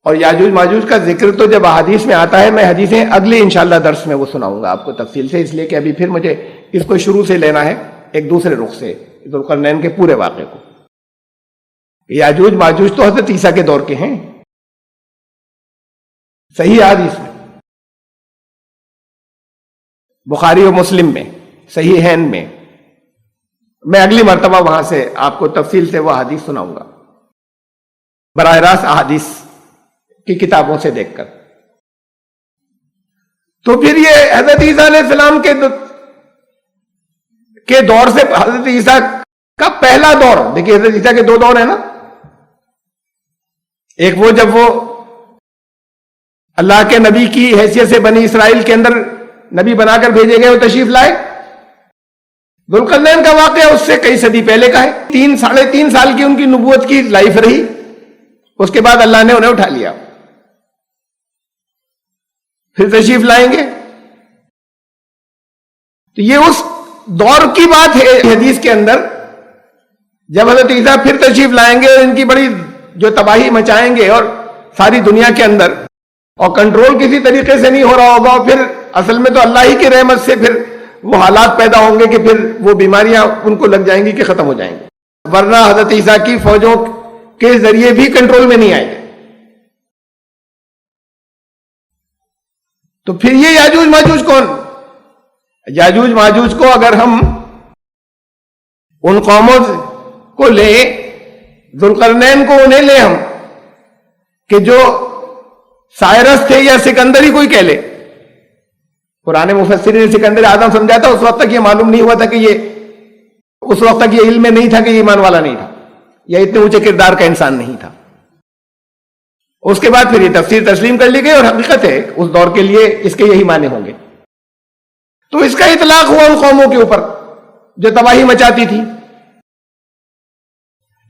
اور یاجوج ماجوج کا ذکر تو جب احادیث میں آتا ہے, میں حدیثیں اگلے انشاءاللہ درس میں وہ سناؤں گا آپ کو تفصیل سے, اس لیے کہ ابھی پھر مجھے اس کو شروع سے لینا ہے, ایک دوسرے رخ سے, ذوالقرنین کے پورے واقعے کو. یاجوج ماجوج تو حضرت عیسیٰ کے دور کے ہیں, صحیح حدیث میں, بخاری و مسلم میں, صحیحین میں. میں اگلی مرتبہ وہاں سے آپ کو تفصیل سے وہ حدیث سناؤں گا, براہ راست احادیث کی کتابوں سے دیکھ کر. تو پھر یہ حضرت عیسیٰ علیہ السلام کے دور سے, حضرت عیسیٰ کا پہلا دور, دیکھیے حضرت عیسیٰ کے دو دور ہیں نا, ایک وہ جب وہ اللہ کے نبی کی حیثیت سے بنی اسرائیل کے اندر نبی بنا کر بھیجے گئے, وہ تشریف لائے. ذوالقرنین کا واقعہ اس سے کئی صدی پہلے کا ہے, 3.5 سال کی ان کی نبوت کی لائف رہی, اس کے بعد اللہ نے انہیں اٹھا لیا, پھر تشریف لائیں گے. تو یہ اس دور کی بات ہے حدیث کے اندر جب حضرت عیسیٰ پھر تشریف لائیں گے اور ان کی بڑی جو تباہی مچائیں گے اور ساری دنیا کے اندر، اور کنٹرول کسی طریقے سے نہیں ہو رہا ہوگا، اور پھر اصل میں تو اللہ ہی کی رحمت سے پھر وہ حالات پیدا ہوں گے کہ پھر وہ بیماریاں ان کو لگ جائیں گی کہ ختم ہو جائیں گی، ورنہ حضرت عیسیٰ کی فوجوں کے ذریعے بھی کنٹرول میں نہیں آئے گے۔ تو پھر یہ یاجوج ماجوج کون؟ یاجوج ماجوج کو اگر ہم ان قوموں کو لیں، ذوالقرنین کو انہیں لیں ہم، کہ جو سائرس تھے یا سکندر ہی کوئی کہہ لے، پرانے مفسرین نے سکندر اعظم سمجھا تھا، اس وقت تک یہ معلوم نہیں ہوا تھا کہ اس وقت تک یہ علم میں نہیں تھا کہ یہ ایمان والا نہیں تھا یا اتنے اونچے کردار کا انسان نہیں تھا۔ اس کے بعد پھر یہ تفسیر تسلیم کر لی گئی، اور حقیقت ہے اس دور کے لیے اس کے یہی معنی ہوں گے۔ تو اس کا اطلاق ہوا ان قوموں کے اوپر جو تباہی مچاتی تھی۔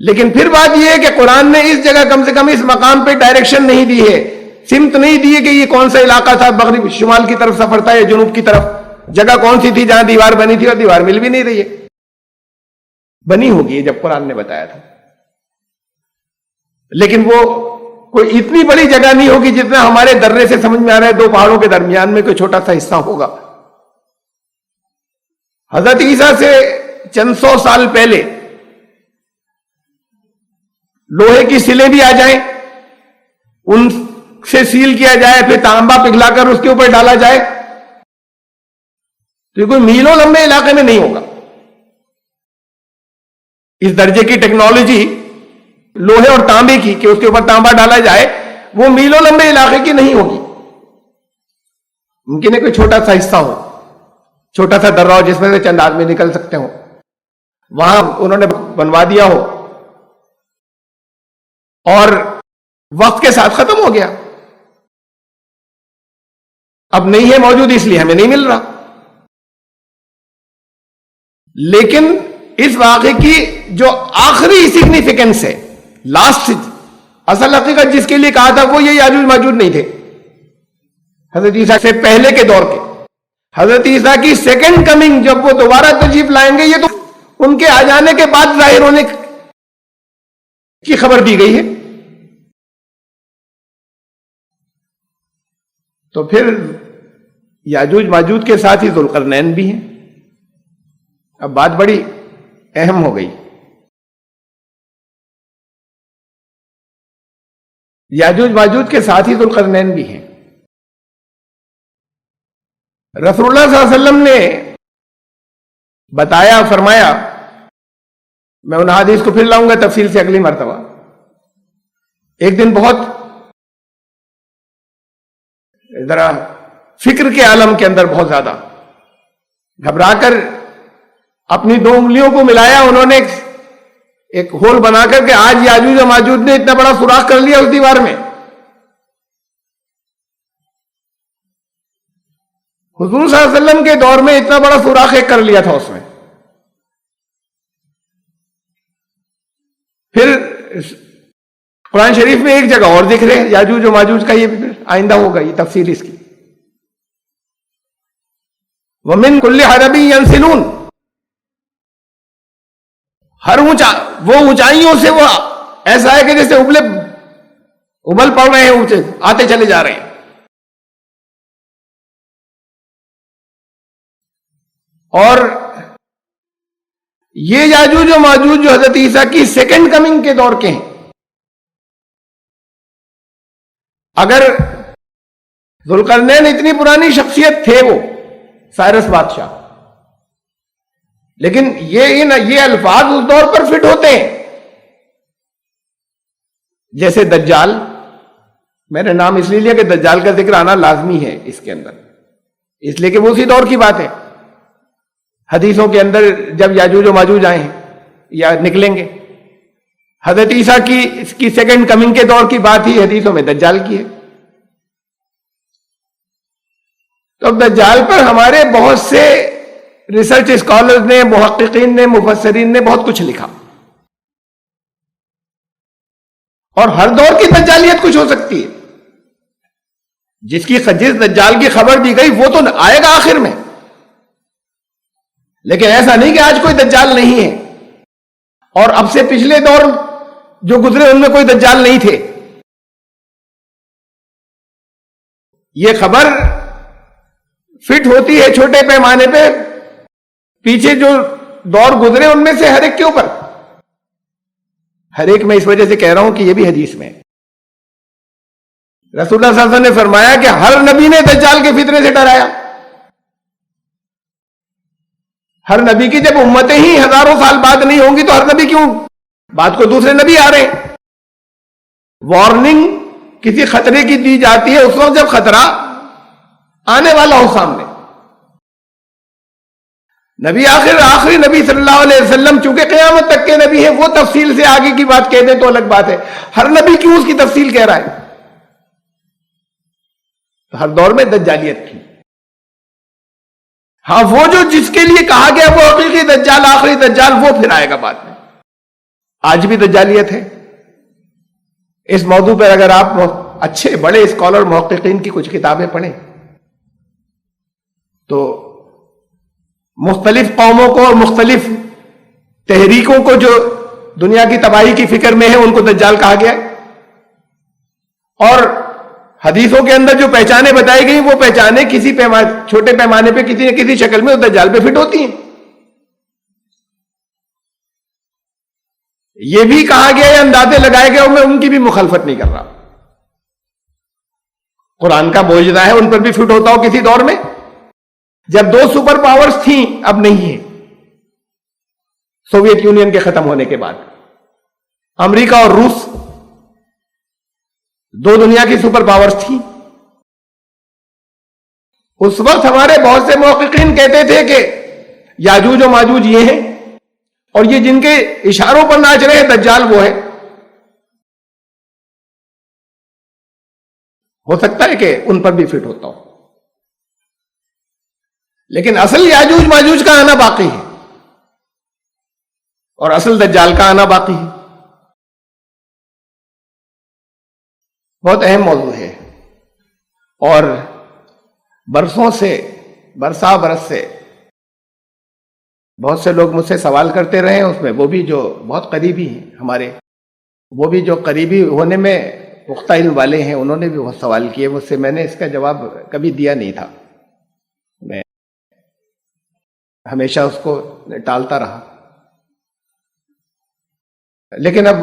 لیکن پھر بات یہ ہے کہ قرآن نے اس جگہ کم سے کم اس مقام پہ ڈائریکشن نہیں دی ہے، سمت نہیں دی ہے کہ یہ کون سا علاقہ تھا، مغرب شمال کی طرف سفر تھا یا جنوب کی طرف، جگہ کون سی تھی جہاں دیوار بنی تھی، اور دیوار مل بھی نہیں رہی ہے، بنی ہوگی جب قرآن نے بتایا تھا، لیکن وہ کوئی اتنی بڑی جگہ نہیں ہوگی جتنا ہمارے درے سے سمجھ میں آ رہا ہے، دو پہاڑوں کے درمیان میں کوئی چھوٹا سا حصہ ہوگا۔ حضرت عیسیٰ سے چند سو سال پہلے لوہے کی سلیں بھی آ جائیں، ان سے سیل کیا جائے، پھر تانبا پگھلا کر اس کے اوپر ڈالا جائے، تو یہ کوئی میلوں لمبے علاقے میں نہیں ہوگا۔ اس درجے کی ٹیکنالوجی لوہے اور تانبے کی کہ اس کے اوپر تانبا ڈالا جائے، وہ میلوں لمبے علاقے کی نہیں ہوگی۔ ممکن ہے کوئی چھوٹا سا حصہ ہو، چھوٹا سا درہ ہو جس میں سے چند آدمی نکل سکتے ہوں، وہاں انہوں نے بنوا دیا ہو اور وقت کے ساتھ ختم ہو گیا، اب نہیں ہے موجود اس لیے ہمیں نہیں مل رہا۔ لیکن اس واقعے کی جو آخری سگنیفیکنس ہے، لاسٹ اصل حقیقت جس کے لیے کہا تھا، وہ یہ یاجوج ماجوج نہیں تھے حضرت عیسیٰ سے پہلے کے دور کے۔ حضرت عیسیٰ کی سیکنڈ کمنگ جب وہ دوبارہ تشریف لائیں گے، یہ تو ان کے آ جانے کے بعد ظاہر ہونے کی خبر دی گئی ہے۔ تو پھر یاجوج ماجوج کے ساتھ ہی ذوالقرنین بھی ہیں۔ اب بات بڑی اہم ہو گئی۔ یاجوج ماجوج کے ساتھ ہی ذوالقرنین بھی ہیں۔ رسول اللہ صلی اللہ علیہ وسلم نے بتایا، فرمایا، میں ان حدیث کو پھر لاؤں گا تفصیل سے اگلی مرتبہ۔ ایک دن بہت ذرا فکر کے عالم کے اندر بہت زیادہ گھبرا کر اپنی دو انگلیوں کو ملایا، انہوں نے ایک ہول بنا کر کہ آج یاجوج و ماجوج نے اتنا بڑا سوراخ کر لیا اس دیوار میں۔ حضور صلی اللہ علیہ وسلم کے دور میں اتنا بڑا سوراخ ایک کر لیا تھا اس میں۔ پھر قرآن شریف میں ایک جگہ اور ذکر ہے یاجوج و ماجوج کا، یہ پھر آئندہ ہوگا یہ تفسیر اس کی۔ وَمِن كُلِّ حَدَبٍ يَنْسِلُونَ، ہر وہ اونچائیوں سے وہ ایسا ہے کہ جیسے ابل پڑ رہے ہیں، اونچے آتے چلے جا رہے ہیں۔ اور یہ یاجوج و ماجوج جو حضرت عیسیٰ کی سیکنڈ کمنگ کے دور کے ہیں، اگر ذوالقرنین اتنی پرانی شخصیت تھے وہ سائرس بادشاہ، لیکن یہ الفاظ اس دور پر فٹ ہوتے ہیں۔ جیسے دجال، میں نے نام اس لیے لیا کہ دجال کا ذکر آنا لازمی ہے اس کے اندر، اس لیے کہ وہ اسی دور کی بات ہے۔ حدیثوں کے اندر جب یاجوج و ماجوج آئے ہیں یا نکلیں گے، حضرت عیسیٰ کی سیکنڈ کمنگ کے دور کی بات ہی حدیثوں میں دجال کی ہے۔ تو اب دجال پر ہمارے بہت سے ریسرچ اسکالرز نے، محققین نے، مفسرین نے بہت کچھ لکھا، اور ہر دور کی دجالیت کچھ ہو سکتی ہے۔ جس دجال کی خبر دی گئی وہ تو آئے گا آخر میں، لیکن ایسا نہیں کہ آج کوئی دجال نہیں ہے۔ اور اب سے پچھلے دور جو گزرے ان میں کوئی دجال نہیں تھے. یہ خبر فٹ ہوتی ہے چھوٹے پیمانے پہ پیچھے جو دور گزرے ان میں سے ہر ایک کے اوپر. ہر ایک میں اس وجہ سے کہہ رہا ہوں کہ یہ بھی حدیث میں رسول اللہ صلی اللہ علیہ وسلم نے فرمایا کہ ہر نبی نے دجال کے فتنے سے ڈرایا. ہر نبی کی جب امتیں ہی ہزاروں سال بعد نہیں ہوں گی تو ہر نبی کیوں بعد کو دوسرے نبی آ رہے ہیں. وارننگ کسی خطرے کی دی جاتی ہے اس وقت جب خطرہ آنے والا ہو سامنے. نبی آخری نبی صلی اللہ علیہ وسلم چونکہ قیامت تک کے نبی ہیں وہ تفصیل سے آگے کی بات کہہ دیں تو الگ بات ہے. ہر نبی کیوں اس کی تفصیل کہہ رہا ہے؟ ہر دور میں دجالیت تھی. ہاں وہ جو جس کے لیے کہا گیا وہ حقیقی دجال آخری دجال وہ پھر آئے گا بعد میں. آج بھی دجالیت ہے. اس موضوع پر اگر آپ اچھے بڑے اسکالر محققین کی کچھ کتابیں پڑھیں تو مختلف قوموں کو اور مختلف تحریکوں کو جو دنیا کی تباہی کی فکر میں ہے ان کو دجال کہا گیا ہے. اور حدیثوں کے اندر جو پہچانیں بتائی گئی وہ پہچانیں کسی چھوٹے پیمانے پہ کسی نہ کسی شکل میں دجال پہ فٹ ہوتی ہیں. یہ بھی کہا گیا یا اندازے لگائے گئے میں ان کی بھی مخالفت نہیں کر رہا. قرآن کا معجزہ ہے ان پر بھی فٹ ہوتا ہو کسی دور میں جب 2 سپر پاورز تھیں اب نہیں ہے. سوویت یونین کے ختم ہونے کے بعد امریکہ اور روس 2 دنیا کی سپر پاورز تھیں. اس وقت ہمارے بہت سے محققین کہتے تھے کہ یاجوج و ماجوج یہ ہیں اور یہ جن کے اشاروں پر ناچ رہے ہیں دجال وہ ہے. ہو سکتا ہے کہ ان پر بھی فٹ ہوتا ہو لیکن اصل یاجوج ماجوج کا آنا باقی ہے اور اصل دجال کا آنا باقی ہے. بہت اہم موضوع ہے اور برسوں سے برس سے بہت سے لوگ مجھ سے سوال کرتے رہے ہیں. اس میں وہ بھی جو بہت قریبی ہیں ہمارے وہ بھی جو قریبی ہونے میں پختہ علم والے ہیں انہوں نے بھی بہت سوال کیے مجھ سے. میں نے اس کا جواب کبھی دیا نہیں تھا. میں ہمیشہ اس کو ٹالتا رہا. لیکن اب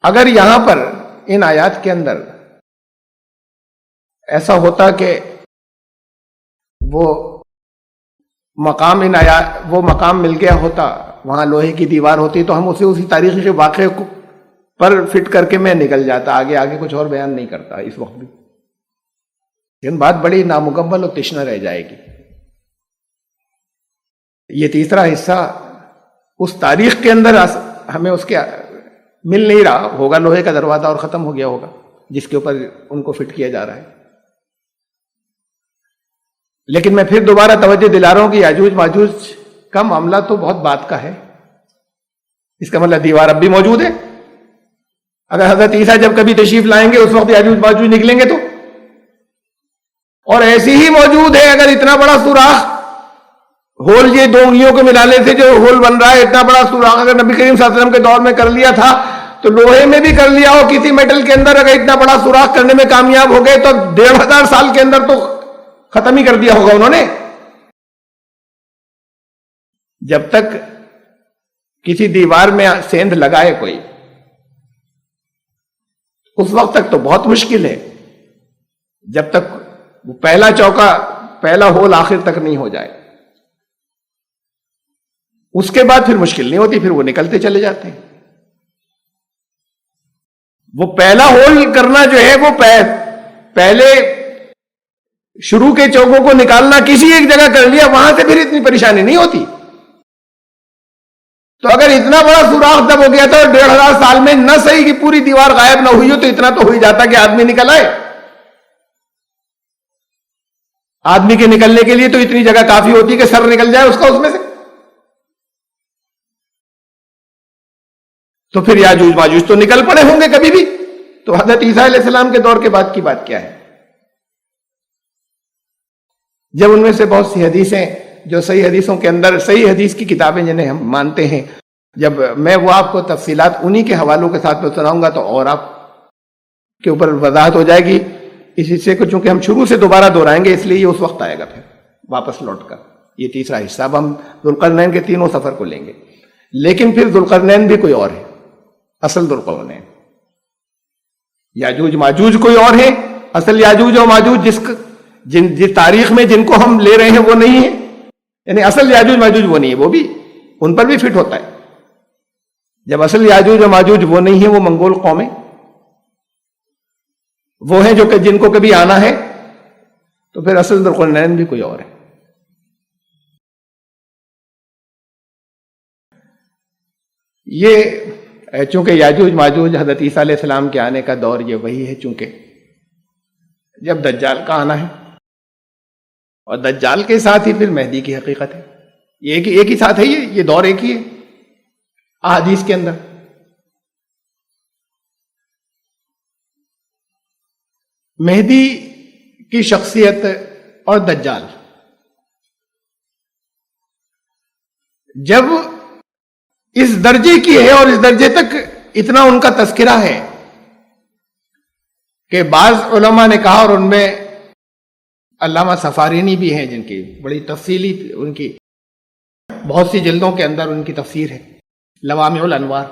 اگر یہاں پر ان آیات کے اندر ایسا ہوتا کہ وہ مقام مل گیا ہوتا وہاں لوہے کی دیوار ہوتی تو ہم اسے اسی تاریخی کے واقعے پر فٹ کر کے میں نکل جاتا. آگے کچھ اور بیان نہیں کرتا اس وقت بھی. لیکن بات بڑی نامکمل اور تشنہ رہ جائے گی. یہ تیسرا حصہ اس تاریخ کے اندر ہمیں اس کے مل نہیں رہا ہوگا. لوہے کا دروازہ اور ختم ہو گیا ہوگا جس کے اوپر ان کو فٹ کیا جا رہا ہے. لیکن میں پھر دوبارہ توجہ دلا رہا ہوں کہ یاجوج ماجوج کا معاملہ تو بہت بات کا ہے. اس کا مطلب دیوار اب بھی موجود ہے. اگر حضرت عیسیٰ جب کبھی تشریف لائیں گے اس وقت یاجوج ماجوج نکلیں گے تو اور ایسی ہی موجود ہے. اگر اتنا بڑا سوراخ ہول یہ 2 انگلیوں کو ملانے سے جو ہول بن رہا ہے اتنا بڑا سوراخ اگر نبی کریم صلی اللہ علیہ وسلم کے دور میں کر لیا تھا تو لوہے میں بھی کر لیا ہو. کسی میٹل کے اندر اگر اتنا بڑا سوراخ کرنے میں کامیاب ہو گئے تو 1500 سال کے اندر تو ختم ہی کر دیا ہوگا انہوں نے. جب تک کسی دیوار میں سیندھ لگائے کوئی اس وقت تک تو بہت مشکل ہے جب تک وہ پہلا چوکا پہلا ہول آخر تک نہیں ہو جائے. اس کے بعد پھر مشکل نہیں ہوتی پھر وہ نکلتے چلے جاتے ہیں. وہ پہلا ہول کرنا جو ہے وہ پہلے شروع کے چوکوں کو نکالنا کسی ایک جگہ کر لیا وہاں سے پھر اتنی پریشانی نہیں ہوتی. تو اگر اتنا بڑا سوراخ جب ہو گیا تھا اور 1500 سال میں نہ صحیح کہ پوری دیوار غائب نہ ہوئی ہو تو اتنا تو ہو ہی جاتا کہ آدمی نکل آئے. آدمی کے نکلنے کے لیے تو اتنی جگہ کافی ہوتی کہ سر نکل جائے اس کا اس میں سے. تو پھر یاجوج ماجوج تو نکل پڑے ہوں گے کبھی بھی. تو حضرت عیسیٰ علیہ السلام کے دور کے بعد کی بات کیا ہے جب ان میں سے بہت سی حدیثیں جو صحیح حدیثوں کے اندر صحیح حدیث کی کتابیں جنہیں ہم مانتے ہیں جب میں وہ آپ کو تفصیلات انہی کے حوالوں کے ساتھ میں سناؤں گا تو اور آپ کے اوپر وضاحت ہو جائے گی. اس حصے کو چونکہ ہم شروع سے دوبارہ دہرائیں گے اس لیے یہ اس وقت آئے گا پھر واپس لوٹ کر. یہ تیسرا حصہ اب ہم ذوالقرنین کے تینوں سفر کو لیں گے. لیکن پھر ذوالقرنین بھی کوئی اور ہے، اصل ذوالقرنین. یاجوج ماجوج کوئی اور ہے، اصل یاجوج اور ماجوج جس تاریخ میں جن کو ہم لے رہے ہیں وہ نہیں ہے. یعنی اصل یاجوج ماجوج وہ نہیں ہے، وہ بھی ان پر بھی فٹ ہوتا ہے. جب اصل یاجوج اور ماجوج وہ نہیں ہے، وہ منگول قومیں وہ ہیں جو کہ جن کو کبھی آنا ہے، تو پھر اصل ذوالقرنین بھی کوئی اور ہے. یہ چونکہ یاجوج ماجوج حضرت عیسیٰ علیہ السلام کے آنے کا دور یہ وہی ہے چونکہ جب دجال کا آنا ہے، اور دجال کے ساتھ ہی پھر مہدی کی حقیقت ہے. یہ ایک ہی ساتھ ہے، یہ دور ایک ہی ہے احادیث کے اندر. مہدی کی شخصیت اور دجال جب اس درجے کی ہے اور اس درجے تک اتنا ان کا تذکرہ ہے کہ بعض علماء نے کہا، اور ان میں علامہ سفارینی بھی ہیں جن کی بڑی تفصیلی ان کی بہت سی جلدوں کے اندر ان کی تفسیر ہے لوامع الانوار.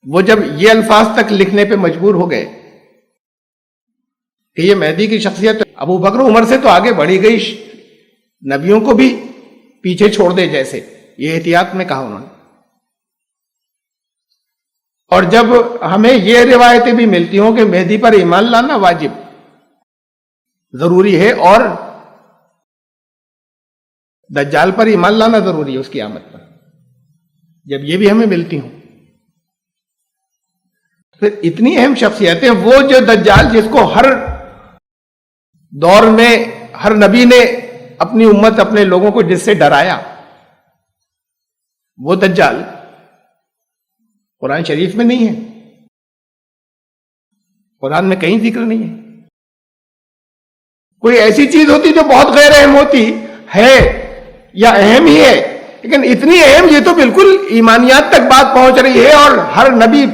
وہ جب یہ الفاظ تک لکھنے پہ مجبور ہو گئے کہ یہ مہدی کی شخصیت ابو بکر عمر سے تو آگے بڑھی گئی، نبیوں کو بھی پیچھے چھوڑ دے جیسے، یہ احتیاط میں کہا انہوں نے. اور جب ہمیں یہ روایتیں بھی ملتی ہوں کہ مہدی پر ایمان لانا واجب ضروری ہے اور دجال پر ایمان لانا ضروری ہے اس کی آمد پر، جب یہ بھی ہمیں ملتی ہوں، پھر اتنی اہم شخصیتیں وہ جو دجال جس کو ہر دور میں ہر نبی نے اپنی امت اپنے لوگوں کو جس سے ڈرایا، وہ دجال قرآن شریف میں نہیں ہے، قرآن میں کہیں ذکر نہیں ہے. کوئی ایسی چیز ہوتی جو بہت غیر اہم ہوتی ہے یا اہم ہی ہے، لیکن اتنی اہم یہ تو بالکل ایمانیات تک بات پہنچ رہی ہے، اور ہر نبی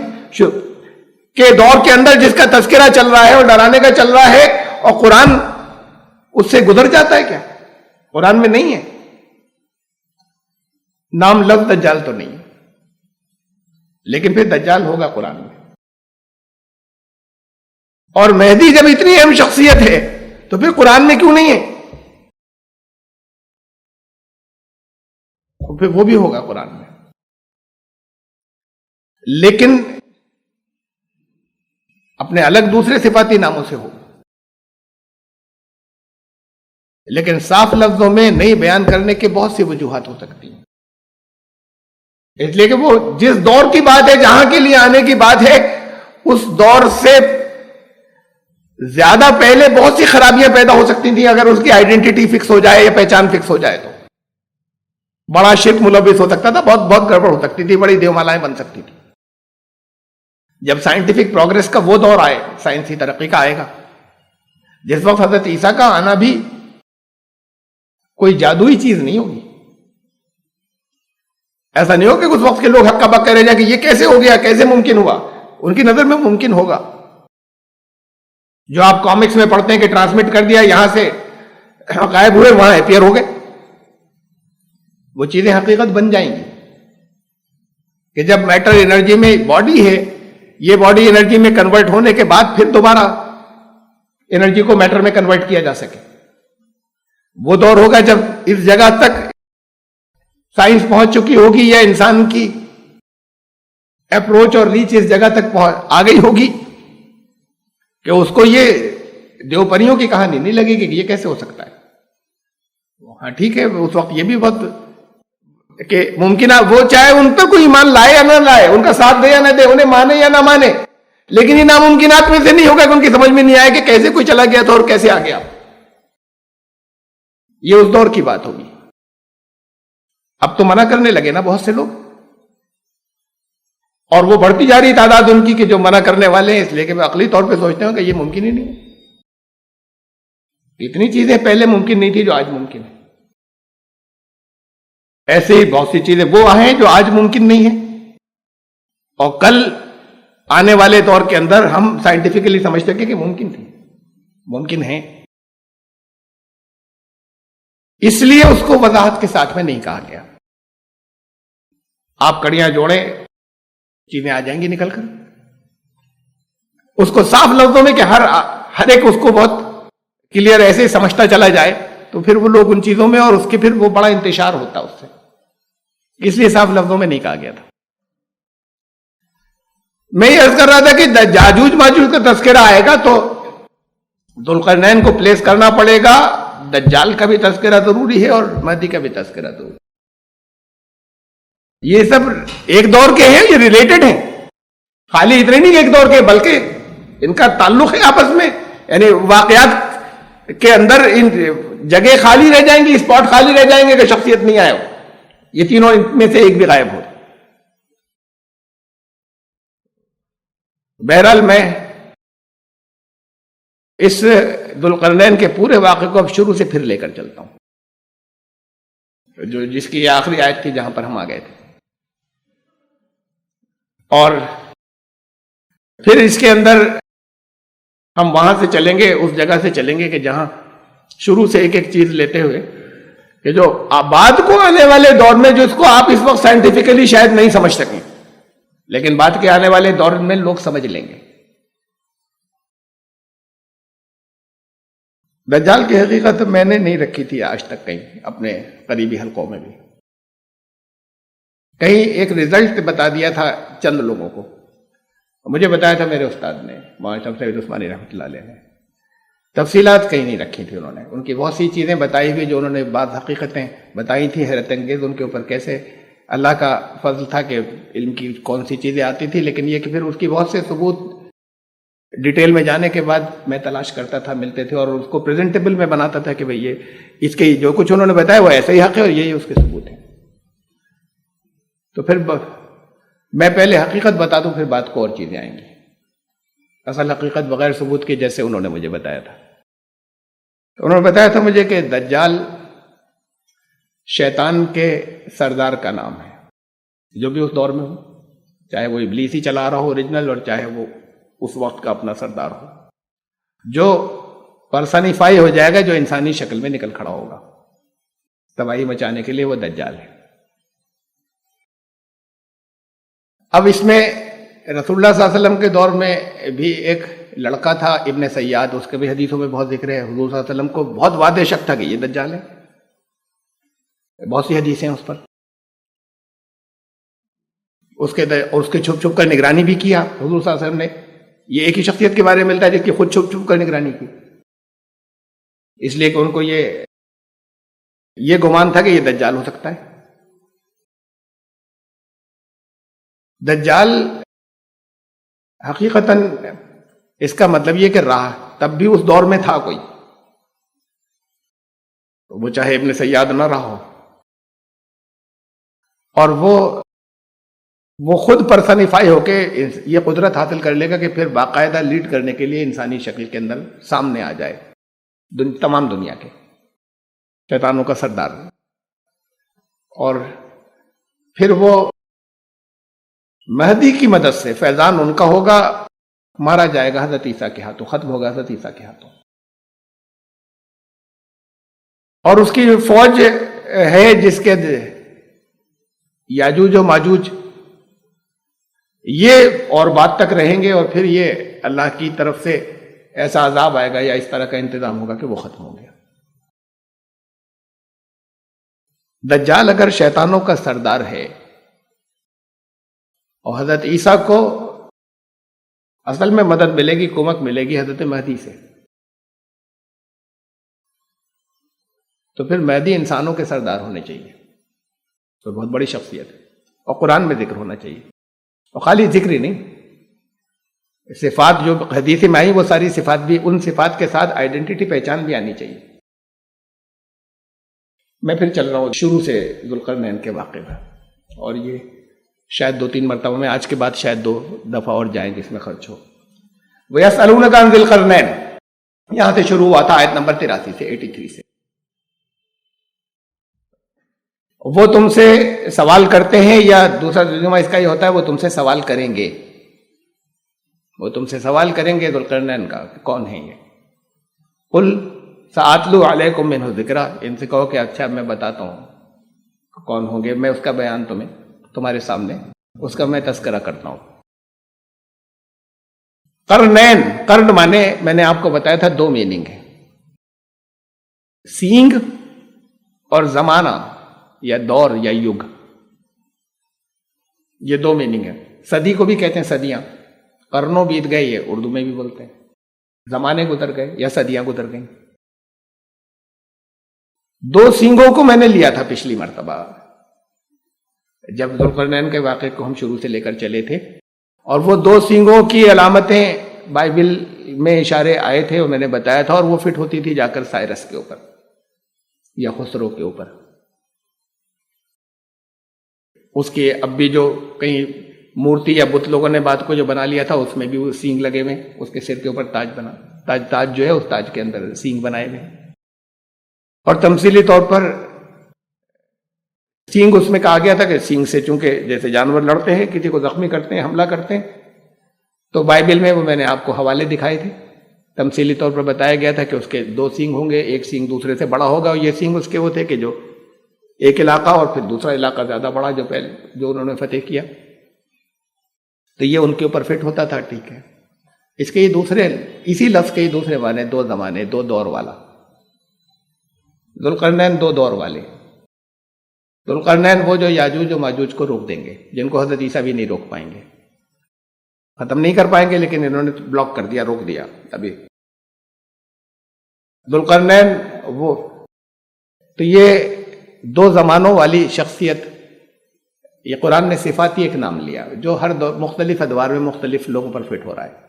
کے دور کے اندر جس کا تذکرہ چل رہا ہے اور ڈرانے کا چل رہا ہے، اور قرآن اس سے گزر جاتا ہے. کیا قرآن میں نہیں ہے؟ نام لفظ دجال تو نہیں ہے، لیکن پھر دجال ہوگا قرآن میں. اور مہدی جب اتنی اہم شخصیت ہے تو پھر قرآن میں کیوں نہیں ہے؟ پھر وہ بھی ہوگا قرآن میں، لیکن اپنے الگ دوسرے صفاتی ناموں سے ہوگا. لیکن صاف لفظوں میں نہیں بیان کرنے کے بہت سی وجوہات ہو سکتی ہیں، اس لیے کہ وہ جس دور کی بات ہے، جہاں کے لیے آنے کی بات ہے، اس دور سے زیادہ پہلے بہت سی خرابیاں پیدا ہو سکتی تھیں اگر اس کی آئیڈینٹی فکس ہو جائے یا پہچان فکس ہو جائے تو. بڑا شرک ملوث ہو سکتا تھا، بہت گڑبڑ ہو سکتی تھی، بڑی دیومالائیں بن سکتی تھی. جب سائنٹیفک پروگریس کا وہ دور آئے، سائنسی ترقی کا آئے گا، جس وقت حضرت عیسیٰ کا آنا بھی کوئی جادوئی چیز نہیں ہوگی. ایسا نہیں ہو کہ اس وقت کے لوگ ہکا بکا رہ جائیں کہ یہ کیسے ہو گیا، کیسے ممکن ہوا. ان کی نظر میں ممکن ہوگا. جو آپ کامکس میں پڑھتے ہیں کہ ٹرانسمٹ کر دیا، یہاں سے غائب ہوئے، وہاں اپیئر ہو گئے، وہ چیزیں حقیقت بن جائیں گی. کہ جب میٹر انرجی میں باڈی ہے، یہ باڈی انرجی میں کنورٹ ہونے کے بعد پھر دوبارہ انرجی کو میٹر میں کنورٹ کیا جا سکے. وہ دور ہوگا جب اس جگہ تک سائنس پہنچ چکی ہوگی، یا انسان کی اپروچ اور ریچ اس جگہ تک آ گئی ہوگی کہ اس کو یہ دیوپریوں کی کہانی نہیں لگے گی کہ یہ کیسے ہو سکتا ہے. ہاں ٹھیک ہے، اس وقت یہ بھی بہت کہ ممکنہ وہ چاہے ان پر کوئی ایمان لائے یا نہ لائے، ان کا ساتھ دے یا نہ دے، انہیں مانے یا نہ مانے، لیکن یہ ناممکنات میں سے نہیں ہوگا کہ ان کی سمجھ میں نہیں آئے کہ کیسے کوئی چلا گیا تھا اور کیسے آ گیا. یہ اس دور کی بات ہوگی. اب تو منع کرنے لگے نا بہت سے لوگ، اور وہ بڑھتی جا رہی تعداد ان کی کہ جو منع کرنے والے ہیں، اس لیے کہ وہ عقلی طور پہ سوچتے ہیں کہ یہ ممکن ہی نہیں ہے. اتنی چیزیں پہلے ممکن نہیں تھی جو آج ممکن ہے. ایسے ہی بہت سی چیزیں وہ ہیں جو آج ممکن نہیں ہیں، اور کل آنے والے دور کے اندر ہم سائنٹیفکلی سمجھتے ہیں کہ ممکن تھی، ممکن ہیں. اس لیے اس کو وضاحت کے ساتھ میں نہیں کہا گیا. آپ کڑیاں جوڑیں، چیزیں آ جائیں گی نکل کر. اس کو صاف لفظوں میں کہ ہر ایک اس کو بہت کلیئر ایسے سمجھتا چلا جائے تو پھر وہ لوگ ان چیزوں میں، اور اس کے پھر وہ بڑا انتشار ہوتا اس سے. اس لیے صاف لفظوں میں نہیں کہا گیا تھا. میں یہ عرض کر رہا تھا کہ یاجوج ماجوج کا تذکرہ آئے گا تو ذوالقرنین کو پلیس کرنا پڑے گا. دجال کا بھی تذکرہ ضروری ہے اور مہدی کا بھی تذکرہ ضروری ہے. یہ سب ایک دور کے ہیں، یہ ریلیٹڈ ہیں، خالی اتنے نہیں ایک دور کے، بلکہ ان کا تعلق ہے آپس میں. یعنی واقعات کے اندر ان جگہ خالی رہ جائیں گی، اسپاٹ خالی رہ جائیں گے کہ شخصیت نہیں آئے ہو. یہ تینوں ان میں سے ایک بھی غائب ہو. بہرحال میں اس ذوالقرنین کے پورے واقعے کو اب شروع سے پھر لے کر چلتا ہوں، جس کی یہ آخری آیت تھی جہاں پر ہم آ گئے تھے. اور پھر اس کے اندر ہم وہاں سے چلیں گے، اس جگہ سے چلیں گے کہ جہاں شروع سے ایک ایک چیز لیتے ہوئے کہ جو بعد کو آنے والے دور میں، جو اس کو آپ اس وقت سائنٹیفکلی شاید نہیں سمجھ سکیں، لیکن بعد کے آنے والے دور میں لوگ سمجھ لیں گے. دجال کی حقیقت میں نے نہیں رکھی تھی آج تک کہیں اپنے قریبی حلقوں میں بھی. کہیں ایک رزلٹ بتا دیا تھا چند لوگوں کو، مجھے بتایا تھا میرے استاد نے، مولانا شمس سعید عثمانی رحمۃ اللہ علیہ نے. تفصیلات کہیں نہیں رکھی تھی انہوں نے. ان کی بہت سی چیزیں بتائی ہوئی جو انہوں نے بعض حقیقتیں بتائی تھی حیرت انگیز، ان کے اوپر کیسے اللہ کا فضل تھا کہ علم کی کون سی چیزیں آتی تھی. لیکن یہ کہ پھر اس کی بہت سے ثبوت ڈیٹیل میں جانے کے بعد میں تلاش کرتا تھا، ملتے تھے، اور اس کو پریزنٹیبل میں بناتا تھا کہ بھئی یہ اس کے جو کچھ انہوں نے بتایا وہ ایسے ہی حق ہے اور یہی اس کے ثبوت ہیں. تو پھر میں پہلے حقیقت بتا دوں، پھر بات کو اور چیزیں آئیں گی. اصل حقیقت بغیر ثبوت کے جیسے انہوں نے مجھے بتایا تھا. انہوں نے بتایا تھا مجھے کہ دجال شیطان کے سردار کا نام ہے، جو بھی اس دور میں ہو، چاہے وہ ابلیس ہی چلا رہا ہو اوریجنل، اور چاہے وہ اس وقت کا اپنا سردار ہو، جو پرسنیفائی ہو جائے گا، جو انسانی شکل میں نکل کھڑا ہوگا تباہی مچانے کے لیے، وہ دجال ہے. اب اس میں رسول اللہ صلی اللہ علیہ وسلم کے دور میں بھی ایک لڑکا تھا ابن سیاد، اس کے بھی حدیثوں میں بہت ذکر ہے. حضور صلی اللہ علیہ وسلم کو بہت واضح شک تھا کہ یہ دجال ہے، بہت سی حدیثیں ہیں اس پر. اس کے چھپ چھپ کر نگرانی بھی کیا حضور صلی اللہ علیہ وسلم نے. یہ ایک ہی شخصیت کے بارے میں ملتا ہے جس کی خود چھپ چھپ کر نگرانی کی، اس لیے کہ ان کو یہ گمان تھا کہ یہ دجال ہو سکتا ہے. دجال حقیقتاً اس کا مطلب یہ کہ راہ تب بھی اس دور میں تھا کوئی، وہ چاہے ابن سیاد نہ رہا ہو، اور وہ خود پرسنیفائی ہو کے یہ قدرت حاصل کر لے گا کہ پھر باقاعدہ لیڈ کرنے کے لیے انسانی شکل کے اندر سامنے آ جائے تمام دنیا کے شیطانوں کا سردار. اور پھر وہ مہدی کی مدد سے فیضان ان کا ہوگا، مارا جائے گا حضرت عیسیٰ کے ہاتھوں، ختم ہوگا حضرت عیسیٰ کے ہاتھوں. اور اس کی فوج ہے جس کے یاجوج و ماجوج یہ اور بعد تک رہیں گے، اور پھر یہ اللہ کی طرف سے ایسا عذاب آئے گا یا اس طرح کا انتظام ہوگا کہ وہ ختم ہو گیا. دجال اگر شیطانوں کا سردار ہے، اور حضرت عیسیٰ کو اصل میں مدد ملے گی، کمک ملے گی حضرت مہدی سے، تو پھر مہدی انسانوں کے سردار ہونے چاہیے. تو بہت بڑی شخصیت ہے، اور قرآن میں ذکر ہونا چاہیے. اور خالی ذکر ہی نہیں، صفات جو حدیث میں آئی وہ ساری صفات بھی، ان صفات کے ساتھ آئیڈینٹی پہچان بھی آنی چاہیے. میں پھر چل رہا ہوں شروع سے ذوالقرنین کے واقعے پر، اور یہ شاید 2-3 مرتبہ میں آج کے بعد شاید 2 دفعہ اور جائیں جس میں خرچ ہو. وَيَسْأَلُونَكَ عَنْ ذِي الْقَرْنَيْنِ یہاں سے شروع ہوا تھا آیت نمبر 83 سے 83 سے. وہ تم سے سوال کرتے ہیں، یا دوسرا ترجمہ اس کا یہ ہوتا ہے وہ تم سے سوال کریں گے، وہ تم سے سوال کریں گے ذوالقرنین کا کہ کون ہے یہ. قل سأتلو علیکم منہ ذکرا، ان سے کہو کہ اچھا میں بتاتا ہوں کون ہوں گے، میں اس کا بیان تمہارے سامنے اس کا میں تذکرہ کرتا ہوں. قرنین، قرن مانے میں نے آپ کو بتایا تھا دو میننگ ہے، سینگ اور زمانہ یا دور یا یگ، یہ دو میننگ ہے. صدی کو بھی کہتے ہیں صدیاں، قرنوں بیت گئے یہ اردو میں بھی بولتے ہیں، زمانے گزر گئے یا صدیاں گزر گئیں. دو سینگوں کو میں نے لیا تھا پچھلی مرتبہ جب ذوالقرنین کے واقعے کو ہم شروع سے لے کر چلے تھے، اور وہ دو سینگوں کی علامتیں بائبل میں اشارے آئے تھے اور میں نے بتایا تھا، اور وہ فٹ ہوتی تھی جا کر سائرس کے اوپر یا خسرو کے اوپر. اس کے اب بھی جو کہیں مورتی یا بت لوگوں نے بات کو جو بنا لیا تھا اس میں بھی وہ سینگ لگے ہوئے، اس کے سر کے اوپر تاج بنا، تاج جو ہے اس تاج کے اندر سینگ بنائے ہوئے. اور تمثیلی طور پر سینگ اس میں کہا گیا تھا کہ سینگ سے چونکہ جیسے جانور لڑتے ہیں، کسی کو زخمی کرتے ہیں، حملہ کرتے ہیں، تو بائبل میں وہ میں نے آپ کو حوالے دکھائے تھے، تمثیلی طور پر بتایا گیا تھا کہ اس کے دو سینگ ہوں گے، ایک سینگ دوسرے سے بڑا ہوگا، اور یہ سینگ اس کے وہ تھے کہ جو ایک علاقہ اور پھر دوسرا علاقہ زیادہ بڑا جو انہوں نے فتح کیا، تو یہ ان کے اوپر فٹ ہوتا تھا. ٹھیک ہے، اس کے یہ دوسرے، اسی لفظ کے یہ دوسرے معنی، دو زمانے، دو دور والا. ذوالقرنین دو دور والے. ذوالقرنین وہ جو یاجوج و ماجوج کو روک دیں گے، جن کو حضرت عیسیٰ بھی نہیں روک پائیں گے، ختم نہیں کر پائیں گے، لیکن انہوں نے بلاک کر دیا، روک دیا. ابھی ذوالقرنین وہ، تو یہ دو زمانوں والی شخصیت، یہ قرآن نے صفاتی ایک نام لیا جو ہر مختلف ادوار میں مختلف لوگوں پر فٹ ہو رہا ہے.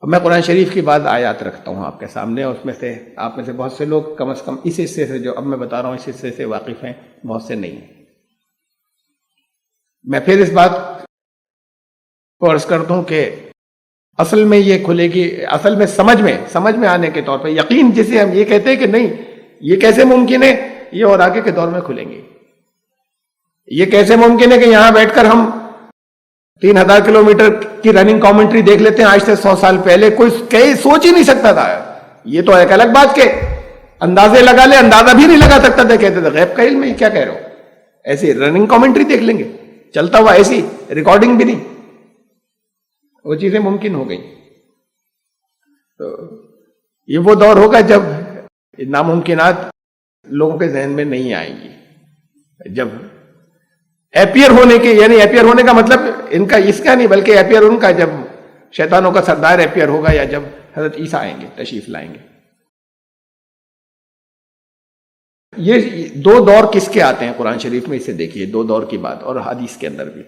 اب میں قرآن شریف کی بعض آیات رکھتا ہوں آپ کے سامنے، اور اس میں سے آپ میں سے بہت سے لوگ کم از کم اس حصے سے جو اب میں بتا رہا ہوں اس حصے سے واقف ہیں، بہت سے نہیں ہیں. میں پھر اس بات کو عرض کرتا ہوں کہ اصل میں یہ کھلے گی، اصل میں سمجھ میں آنے کے طور پہ، یقین جسے ہم یہ کہتے ہیں کہ نہیں یہ کیسے ممکن ہے، یہ اور آگے کے دور میں کھلیں گے. یہ کیسے ممکن ہے کہ یہاں بیٹھ کر ہم 3000 کلومیٹر کی رننگ کامنٹری دیکھ لیتے ہیں آج سے 100 سال پہلے، کوئی سوچ ہی نہیں سکتا تھا. یہ تو ایک الگ بات کہ اندازے لگا لے، اندازہ بھی نہیں لگا سکتا تھا، کہتے تھے غیب کا علم ہے، کیا کہہ رہے ہو، ایسی رننگ کامنٹری دیکھ لیں گے چلتا ہوا، ایسی ریکارڈنگ بھی نہیں، وہ چیزیں ممکن ہو گئی. تو یہ وہ دور ہوگا جب ناممکنات لوگوں کے ذہن میں نہیں آئیں گی، جب ایپیئر ہونے کے، یعنی ایپیئر ہونے کا مطلب ان کا اس کا نہیں، بلکہ ایپیئر ان کا جب شیطانوں کا سردار ایپیئر ہوگا، یا جب حضرت عیسیٰ آئیں گے، تشریف لائیں گے. یہ دو دور کس کے آتے ہیں قرآن شریف میں، اسے دیکھیے، دو دور کی بات، اور حدیث کے اندر بھی.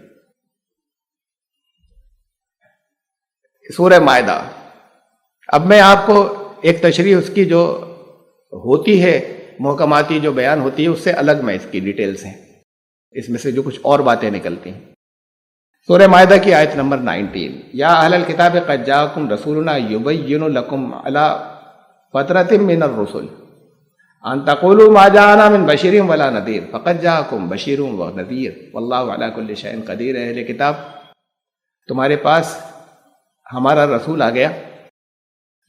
سورہ مائدہ، اب میں آپ کو ایک تشریح اس کی جو ہوتی ہے، محکماتی جو بیان ہوتی ہے، اس سے الگ میں اس کی ڈیٹیلز ہیں، اس میں سے جو کچھ اور باتیں نکلتی ہیں. سورہ مائدہ کی آیت نمبر 19، یا اہل الکتاب قد جاءکم رسولنا یبین لکم علی فترۃ من الرسل ان تقولوا ما جاءنا من بشیر ولا نذیر فقد جاءکم بشیر ونذیر واللہ علی کل شیء قدیر. اہل کتاب، تمہارے پاس ہمارا رسول آ گیا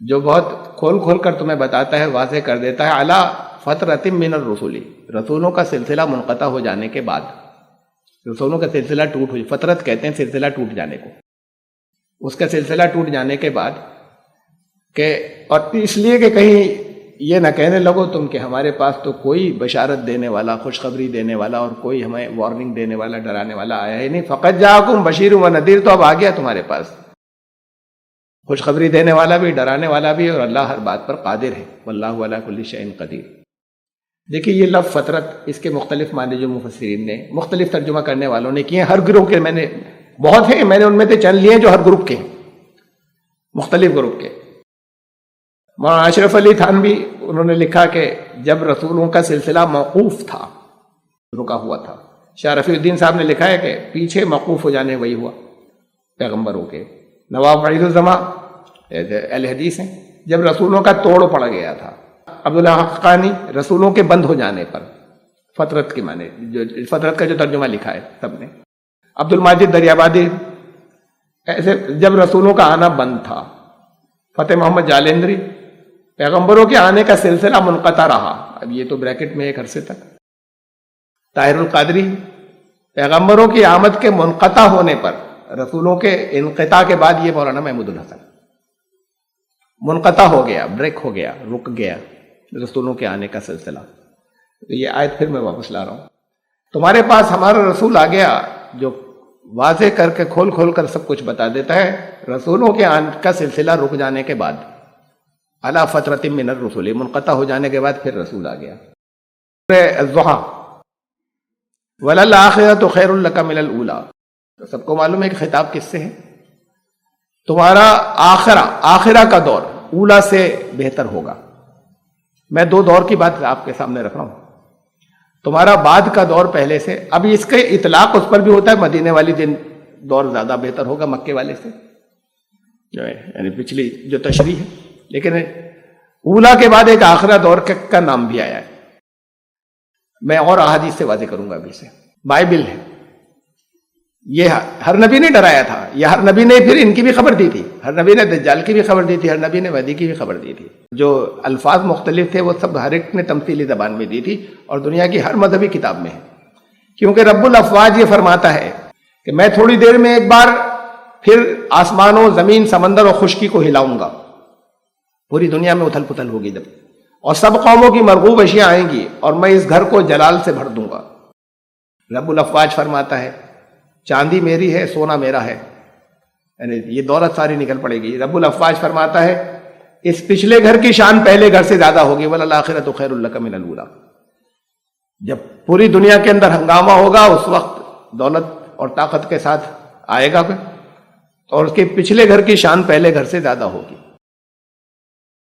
جو بہت کھول کر تمہیں بتاتا ہے، واضح کر دیتا ہے، علی فترۃ من الرسل، رسولوں کا سلسلہ منقطع ہو جانے کے بعد، رسولوں کا سلسلہ ٹوٹ ہوئی، فترت کہتے ہیں سلسلہ ٹوٹ جانے کو، اس کا سلسلہ ٹوٹ جانے کے بعد کہ، اور اس لیے کہ کہیں یہ نہ کہنے لگو تم کہ ہمارے پاس تو کوئی بشارت دینے والا، خوشخبری دینے والا، اور کوئی ہمیں وارننگ دینے والا، ڈرانے والا آیا ہی نہیں. فقط جاءکم بشیر و نذیر، تو اب آ گیا تمہارے پاس خوشخبری دینے والا بھی، ڈرانے والا بھی، اور اللہ ہر بات پر قادر ہے، واللہ علی کل شیء قدیر. دیکھیے یہ لفظ فترت، اس کے مختلف معنی جو مفسرین نے، مختلف ترجمہ کرنے والوں نے کیے ہیں، ہر گروہ کے، میں نے بہت ہیں، میں نے ان میں سے چند لیے جو ہر گروپ کے ہیں، مختلف گروپ کے. مولانا اشرف علی تھانوی انہوں نے لکھا کہ جب رسولوں کا سلسلہ موقوف تھا، رکا ہوا تھا. شاہ رفیع الدین صاحب نے لکھا ہے کہ پیچھے موقوف ہو جانے وہی ہوا پیغمبروں کے. نواب وحید الزماں اہل حدیث ہیں، جب رسولوں کا توڑ پڑ گیا تھا. عبداللہ حقانی، رسولوں کے بند ہو جانے پر. فطرت کے معنی، جو فطرت کا جو ترجمہ لکھا ہے سب نے. عبد الماجد دریابادی، ایسے جب رسولوں کا آنا بند تھا. فتح محمد جالندری، پیغمبروں کے آنے کا سلسلہ منقطع رہا. اب یہ تو بریکٹ میں ایک عرصے تک. طاہر القادری، پیغمبروں کی آمد کے منقطع ہونے پر، رسولوں کے انقطاع کے بعد یہ مولانا محمود الحسن، منقطع ہو گیا، بریک ہو گیا، رک گیا رسولوں کے آنے کا سلسلہ. تو یہ آیت پھر میں واپس لا رہا ہوں. تمہارے پاس ہمارا رسول آ گیا جو واضح کر کے کھول کھول کر سب کچھ بتا دیتا ہے. رسولوں کے آنے کا سلسلہ رک جانے کے بعد، علی فترۃ من الرسل، منقطع ہو جانے کے بعد پھر رسول آ گیا. الضحیٰ، وَلَلْآخِرَةُ خَيْرٌ لَكَ مِنَ الْأُولَىٰ. تو سب کو معلوم ہے کہ خطاب کس سے ہے؟ تمہارا آخرہ کا دور اولا سے بہتر ہوگا. میں دو دور کی بات آپ کے سامنے رکھ رہا ہوں. تمہارا بعد کا دور پہلے سے، اب اس کے اطلاق اس پر بھی ہوتا ہے، مدینے والی دن دور زیادہ بہتر ہوگا مکے والے سے، جو ہے یعنی پچھلی جو تشریح ہے. لیکن اولا کے بعد ایک آخرہ دور کا نام بھی آیا ہے. میں اور احادیث سے واضح کروں گا ابھی سے. بائبل ہے، یہ ہر نبی نے ڈرایا تھا، یہ ہر نبی نے پھر ان کی بھی خبر دی تھی. ہر نبی نے دجال کی بھی خبر دی تھی، ہر نبی نے مہدی کی بھی خبر دی تھی. جو الفاظ مختلف تھے وہ سب ہر ایک نے تمثیلی زبان میں دی تھی، اور دنیا کی ہر مذہبی کتاب میں ہے. کیونکہ رب الافواج یہ فرماتا ہے کہ میں تھوڑی دیر میں ایک بار پھر آسمانوں، زمین، سمندر اور خشکی کو ہلاؤں گا. پوری دنیا میں اتھل پتھل ہوگی جب، اور سب قوموں کی مرغوب اشیاء آئیں گی، اور میں اس گھر کو جلال سے بھر دوں گا. رب الافواج فرماتا ہے چاندی میری ہے، سونا میرا ہے، یعنی یہ دولت ساری نکل پڑے گی. رب الافواج فرماتا ہے اس پچھلے گھر کی شان پہلے گھر سے زیادہ ہوگی. وَلَلْآخِرَةُ خَيْرٌ لَكَ مِنَ الْأُولَىٰ. جب پوری دنیا کے اندر ہنگامہ ہوگا اس وقت دولت اور طاقت کے ساتھ آئے گا، اور اس کے پچھلے گھر کی شان پہلے گھر سے زیادہ ہوگی.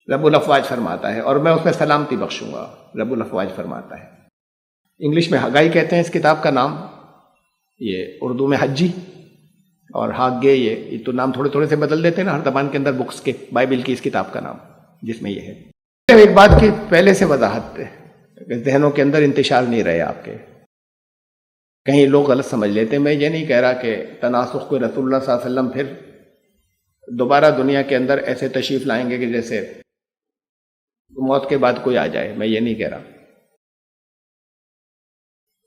رب الافواج فرماتا ہے، اور میں اس میں سلامتی بخشوں گا. رب الافواج فرماتا ہے. انگلش میں ہگائی کہتے ہیں اس کتاب کا نام، یہ اردو میں حجی اور ہاگے، یہ تو نام تھوڑے تھوڑے سے بدل دیتے ہیں نا ہر زبان کے اندر بکس کے. بائبل کی اس کتاب کا نام جس میں یہ ہے. ایک بات کی پہلے سے وضاحت ذہنوں کے اندر انتشار نہیں رہے آپ کے، کہیں لوگ غلط سمجھ لیتے. میں یہ نہیں کہہ رہا کہ تناسخ کو رسول اللہ صلی اللہ علیہ وسلم پھر دوبارہ دنیا کے اندر ایسے تشریف لائیں گے کہ جیسے موت کے بعد کوئی آ جائے. میں یہ نہیں کہہ رہا.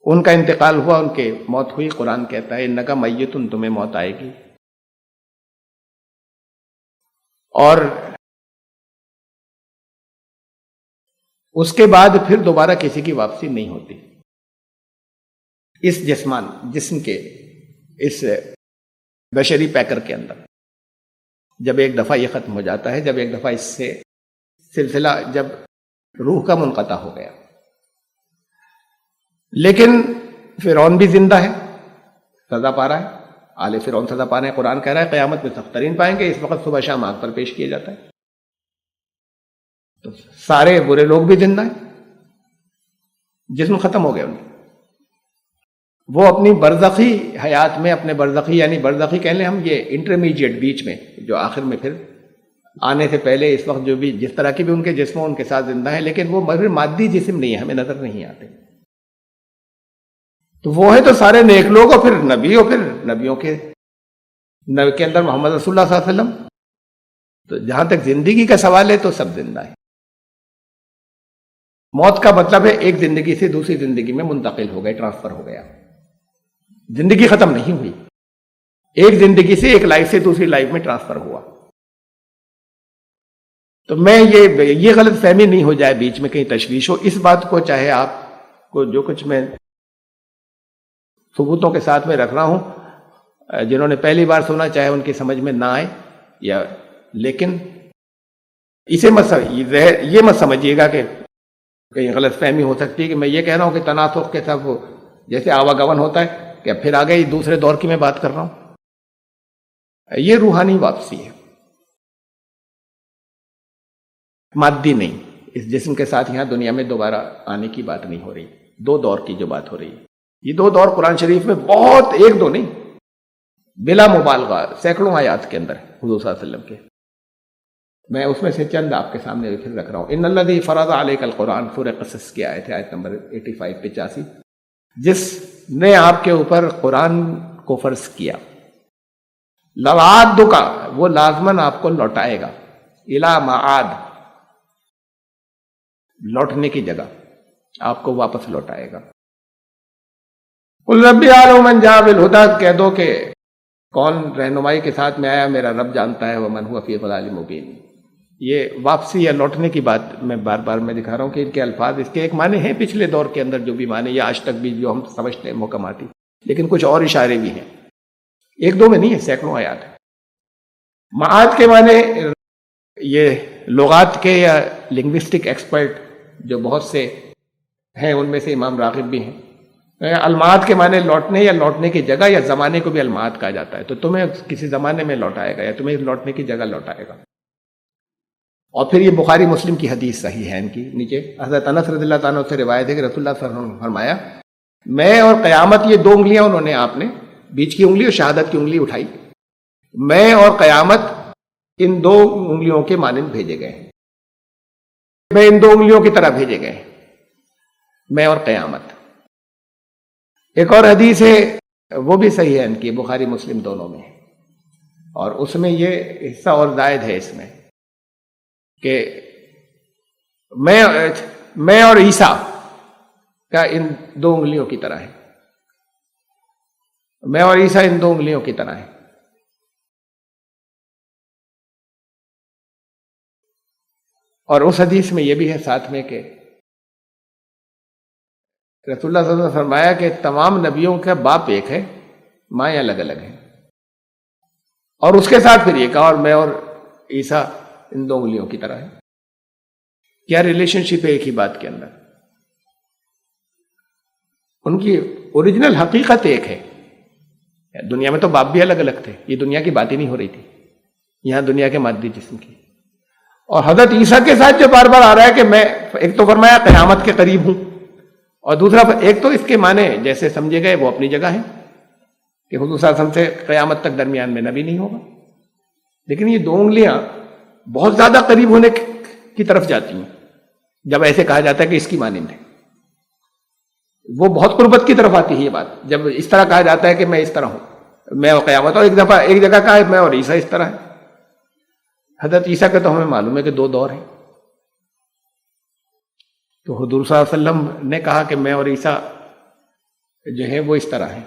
ان کا انتقال ہوا، ان کی موت ہوئی. قرآن کہتا ہے انک میت، تمہیں موت آئے گی، اور اس کے بعد پھر دوبارہ کسی کی واپسی نہیں ہوتی. اس جسم کے اس بشری پیکر کے اندر جب ایک دفعہ یہ ختم ہو جاتا ہے، جب ایک دفعہ اس سے سلسلہ، جب روح کا منقطع ہو گیا. لیکن فرعون بھی زندہ ہے، سزا پا رہا ہے. آل فرعون سزا پا رہے ہیں. قرآن کہہ رہا ہے قیامت میں سخت ترین پائیں گے. اس وقت صبح شام آگ پر پیش کیا جاتا ہے. تو سارے برے لوگ بھی زندہ ہیں، جسم ختم ہو گئے ان کے. وہ اپنی برزخی حیات میں، اپنے برزخی یعنی برزخی کہہ لیں ہم، یہ انٹرمیڈیٹ بیچ میں، جو آخر میں پھر آنے سے پہلے اس وقت جو بھی جس طرح کی بھی ان کے جسم ان کے ساتھ زندہ ہیں، لیکن وہ مادی جسم نہیں ہے، ہمیں نظر نہیں آتے. تو وہ ہے تو سارے نیک لوگ، اور پھر نبی، اور پھر نبیوں کے اندر محمد رسول اللہ صلی اللہ علیہ وسلم. تو جہاں تک زندگی کا سوال ہے تو سب زندہ ہے. موت کا مطلب ہے ایک زندگی سے دوسری زندگی میں منتقل ہو گئے، ٹرانسفر ہو گیا. زندگی ختم نہیں ہوئی، ایک زندگی سے ایک لائف سے دوسری لائف میں ٹرانسفر ہوا. تو میں یہ غلط فہمی نہیں ہو جائے، بیچ میں کہیں تشویش ہو اس بات کو. چاہے آپ کو جو کچھ میں ثبوتوں کے ساتھ میں رکھ رہا ہوں، جنہوں نے پہلی بار سنا چاہے ان کی سمجھ میں نہ آئے، یا لیکن اسے یہ مت سمجھیے گا کہ کہیں غلط فہمی ہو سکتی ہے کہ میں یہ کہہ رہا ہوں کہ تناسخ کے سب جیسے آواگمن ہوتا ہے کہ پھر آ گئی دوسرے دور کی میں بات کر رہا ہوں. یہ روحانی واپسی ہے، مادی نہیں. اس جسم کے ساتھ یہاں دنیا میں دوبارہ آنے کی بات نہیں ہو رہی. دو دور کی جو بات ہو رہی ہے، یہ دو دور قرآن شریف میں بہت، ایک دو نہیں، بلا مبالغہ سینکڑوں آیات کے اندر حضور صلی اللہ علیہ وسلم کے. میں اس میں سے چند آپ کے سامنے پھر رکھ رہا ہوں. ان الذی فرض علیک القرآن، سورہ قصص کی آیت ہے، آیت نمبر 85 جس نے آپ کے اوپر قرآن کو فرض کیا. لوعدک، وہ لازماً آپ کو لوٹائے گا. الی معاد، لوٹنے کی جگہ، آپ کو واپس لوٹائے گا. قل ربی اعلم من جاء بالہدی، کہہ دو کہ کون رہنمائی کے ساتھ میں آیا میرا رب جانتا ہے. ومن هو فی ضلال مبین. یہ واپسی یا لوٹنے کی بات میں بار بار میں دکھا رہا ہوں کہ ان کے الفاظ، اس کے ایک معنی ہیں پچھلے دور کے اندر جو بھی معنی یا آج تک بھی جو ہم سمجھتے ہیں محکماتی، لیکن کچھ اور اشارے بھی ہیں، ایک دو میں نہیں ہے، سینکڑوں آیات ہیں. معاد کے معنی یہ لغات کے یا لنگوسٹک ایکسپرٹ جو بہت سے ہیں ان میں سے امام راغب بھی ہیں. المعاد کے معنی لوٹنے یا لوٹنے کی جگہ یا زمانے کو بھی المعاد کہا جاتا ہے. تو تمہیں کسی زمانے میں لوٹائے گا یا تمہیں لوٹنے کی جگہ لوٹائے گا. اور پھر یہ بخاری مسلم کی حدیث صحیح ہے ان کی. نیچے حضرت انس رضی اللہ تعالیٰ سے روایت ہے کہ رسول اللہ صلی اللہ علیہ وسلم نے فرمایا، میں اور قیامت، یہ دو انگلیاں انہوں نے، آپ نے بیچ کی انگلی اور شہادت کی انگلی اٹھائی، میں اور قیامت ان دو انگلیوں کے مانند بھیجے گئے ہیں. میں ان دو انگلیوں کی طرح بھیجے گئے ہیں، میں اور قیامت. ایک اور حدیث ہے وہ بھی صحیح ہے ان کی، بخاری مسلم دونوں میں، اور اس میں یہ حصہ اور زائد ہے اس میں کہ میں اور عیسیٰ کا ان دو انگلیوں کی طرح ہے. میں اور عیسیٰ ان دو انگلیوں کی طرح ہے. اور اس حدیث میں یہ بھی ہے ساتھ میں کہ رسول اللہ صلی اللہ علیہ وسلم نے فرمایا کہ تمام نبیوں کا باپ ایک ہے، مائیں الگ الگ ہیں. اور اس کے ساتھ پھر یہ کہا، اور میں اور عیسیٰ ان دو انگلیوں کی طرح ہے. کیا ریلیشن شپ ہے ایک ہی بات کے اندر. ان کی اوریجنل حقیقت ایک ہے. دنیا میں تو باپ بھی الگ الگ تھے، یہ دنیا کی بات ہی نہیں ہو رہی تھی، یہاں دنیا کے مادی جسم کی. اور حضرت عیسیٰ کے ساتھ جو بار بار آ رہا ہے کہ میں، ایک تو فرمایا قیامت کے قریب ہوں، اور دوسرا ایک تو اس کے معنی جیسے سمجھے گئے وہ اپنی جگہ ہے کہ حضور صلی اللہ علیہ وسلم سے قیامت تک درمیان میں نبی نہیں ہوگا. لیکن یہ دو انگلیاں بہت زیادہ قریب ہونے کی طرف جاتی ہیں جب ایسے کہا جاتا ہے کہ اس کی مانند ہے. وہ بہت قربت کی طرف آتی ہے یہ بات جب اس طرح کہا جاتا ہے کہ میں اس طرح ہوں، میں اور قیامت. اور ایک جگہ کہا ہے میں اور عیسیٰ اس طرح ہے. حضرت عیسیٰ کا تو ہمیں معلوم ہے کہ دو دور ہیں. تو حضور صلی اللہ علیہ وسلم نے کہا کہ میں اور عیسیٰ جو ہے وہ اس طرح ہے.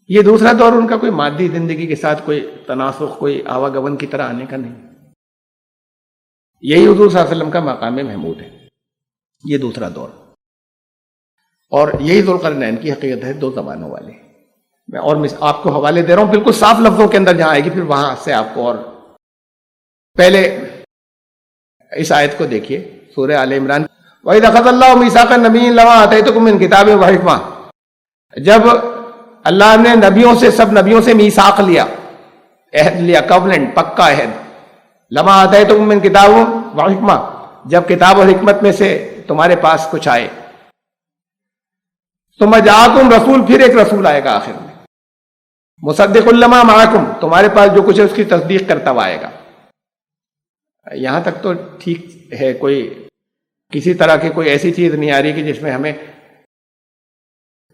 یہ دوسرا دور ان کا کوئی مادی زندگی کے ساتھ کوئی تناسخ، کوئی آواگمن کی طرح آنے کا نہیں. یہی حضور صلی اللہ علیہ وسلم کا مقام محمود ہے، یہ دوسرا دور. اور یہی ذوالقرنین کی حقیقت ہے، دو زبانوں والے. میں اور آپ کو حوالے دے رہا ہوں بالکل صاف لفظوں کے اندر جہاں آئے گی، پھر وہاں سے آپ کو. اور پہلے اس آیت کو دیکھیے، سورہ آل عمران. وَإِذْ أَخَذَ اللَّهُ مِيثَاقَ النَّبِيِّينَ لَمَا آتَيْتُكُم مِّن كِتَابٍ وَحِكْمَةٍ، جب اللہ نے نبیوں سے، سب نبیوں سے میثاق لیا، عہد لیا، کووننٹ، پکا عہد. لَمَا آتَيْتُكُم مِّن كِتَابٍ وَحِكْمَةٍ، جب کتاب اور حکمت میں سے تمہارے پاس کچھ آئے. ثُمَّ جَاءَكُمْ رسول، پھر ایک رسول آئے گا آخر میں. مُصَدِّقٌ لِّمَا مَعَكُمْ، تمہارے پاس جو کچھ ہے اس کی تصدیق کرتا ہوا آئے گا. یہاں تک تو ٹھیک ہے، کوئی کسی طرح کی کوئی ایسی چیز نہیں آ رہی کہ جس میں ہمیں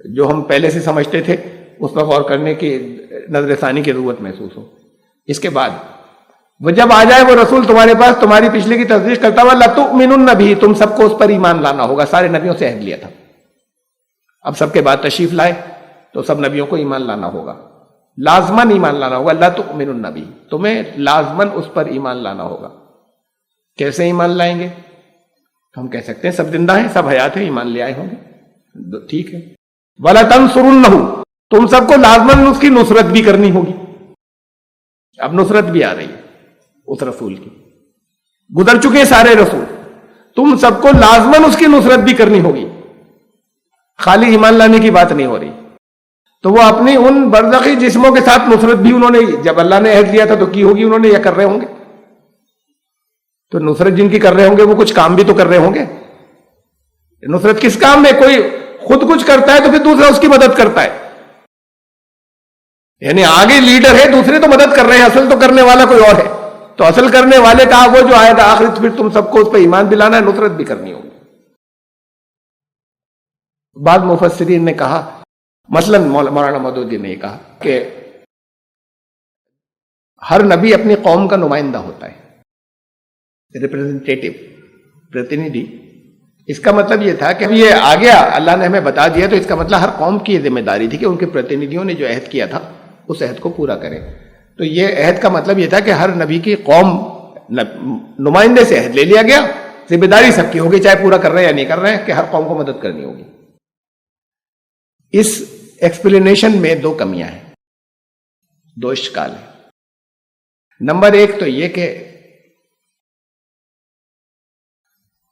جو ہم پہلے سے سمجھتے تھے اس پر غور کرنے کی نظر ثانی کی ضرورت محسوس ہو. اس کے بعد وہ جب آ جائے وہ رسول تمہارے پاس، تمہاری پچھلے کی تصدیق کرتا ہوا، لَتُؤْمِنُنَّ بِهِ، تم سب کو اس پر ایمان لانا ہوگا. سارے نبیوں سے عہد لیا تھا، اب سب کے بعد تشریف لائے تو سب نبیوں کو ایمان لانا ہوگا، لازماً ایمان لانا ہوگا. لَتُؤْمِنُنَّ بِهِ، تمہیں لازماً اس پر ایمان لانا ہوگا. کیسے ایمان لائیں گے؟ ہم کہہ سکتے ہیں سب زندہ ہیں، سب حیات ہیں، ایمان لے آئے ہوں گے، ٹھیک ہے. وَلَتَنْصُرُنَّهُ، تم سب کو لازماً اس کی نصرت بھی کرنی ہوگی. اب نصرت بھی آ رہی ہے اس رسول کی. گزر چکے سارے رسول، تم سب کو لازماً اس کی نصرت بھی کرنی ہوگی، خالی ایمان لانے کی بات نہیں ہو رہی. تو وہ اپنی ان برزخی جسموں کے ساتھ نصرت بھی انہوں نے، جب اللہ نے عہد لیا تھا تو کی ہوگی انہوں نے، یا کر رہے ہوں گے. تو نصرت جن کی کر رہے ہوں گے وہ کچھ کام بھی تو کر رہے ہوں گے. نصرت کس کام میں؟ کوئی خود کچھ کرتا ہے تو پھر دوسرا اس کی مدد کرتا ہے. یعنی آگے لیڈر ہے، دوسرے تو مدد کر رہے ہیں، اصل تو کرنے والا کوئی اور ہے. تو اصل کرنے والے کہا وہ جو آئے گا آخر پھر تم سب کو اس پہ ایمان دلانا ہے, نصرت بھی کرنی ہوگی. بعض مفسرین نے کہا, مثلا مولانا مودودی نے یہ کہا کہ ہر نبی اپنی قوم کا نمائندہ ہوتا ہے, ریپرزنٹیٹو, پرتیندھی. اس کا مطلب یہ تھا کہ اب یہ آ گیا, اللہ نے ہمیں بتا دیا, تو اس کا مطلب ہر قوم کی یہ ذمہ داری تھی کہ ان کے پرتیندھیوں نے جو عہد کیا تھا اس عہد کو پورا کریں. تو یہ عہد کا مطلب یہ تھا کہ ہر نبی کی قوم نمائندے سے عہد لے لیا گیا, ذمہ داری سب کی ہوگی, چاہے پورا کر رہے ہیں یا نہیں کر رہے ہیں, کہ ہر قوم کو مدد کرنی ہوگی. اس ایکسپلینیشن میں دو کمیاں ہیں, دو اشکال ہیں. نمبر ایک تو یہ کہ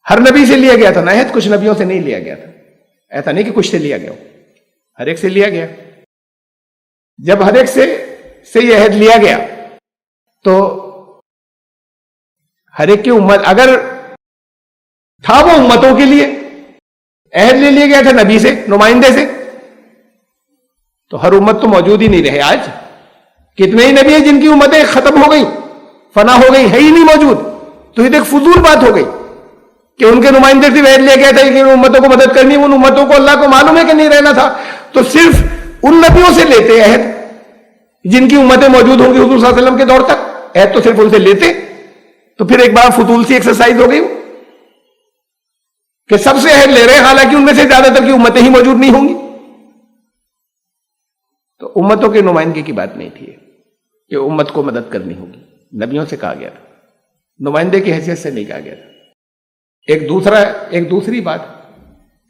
ہر نبی سے لیا گیا تھا نا عہد, کچھ نبیوں سے نہیں لیا گیا تھا. ایسا نہیں کہ کچھ سے لیا گیا ہو, ہر ایک سے لیا گیا. جب ہر ایک سے یہ عہد لیا گیا تو ہر ایک کی امت, اگر تھا وہ امتوں کے لیے عہد لے لیا گیا تھا نبی سے, نمائندے سے, تو ہر امت تو موجود ہی نہیں رہے. آج کتنے ہی نبی ہیں جن کی امتیں ختم ہو گئی, فنا ہو گئی, ہے ہی نہیں موجود. تو یہ ایک فضول بات ہو گئی کہ ان کے نمائندے سے عہد لیا گیا تھا کہ امتوں کو مدد کرنی. ان امتوں کو اللہ کو معلوم ہے کہ نہیں رہنا تھا, تو صرف ان نبیوں سے لیتے عہد جن کی امتیں موجود ہوں گی حضور صلی اللہ علیہ وسلم کے دور تک. عہد تو صرف ان سے لیتے, تو پھر ایک بار فضول سی ایکسرسائز ہو گئی کہ سب سے عہد لے رہے ہیں, حالانکہ ان میں سے زیادہ تر کی امتیں ہی موجود نہیں ہوں گی. تو امتوں کے نمائندگی کی بات نہیں تھی کہ امت کو مدد کرنی ہوگی, نبیوں سے کہا گیا تھا, نمائندے کی حیثیت سے نہیں کہا گیا تھا. ایک دوسری بات,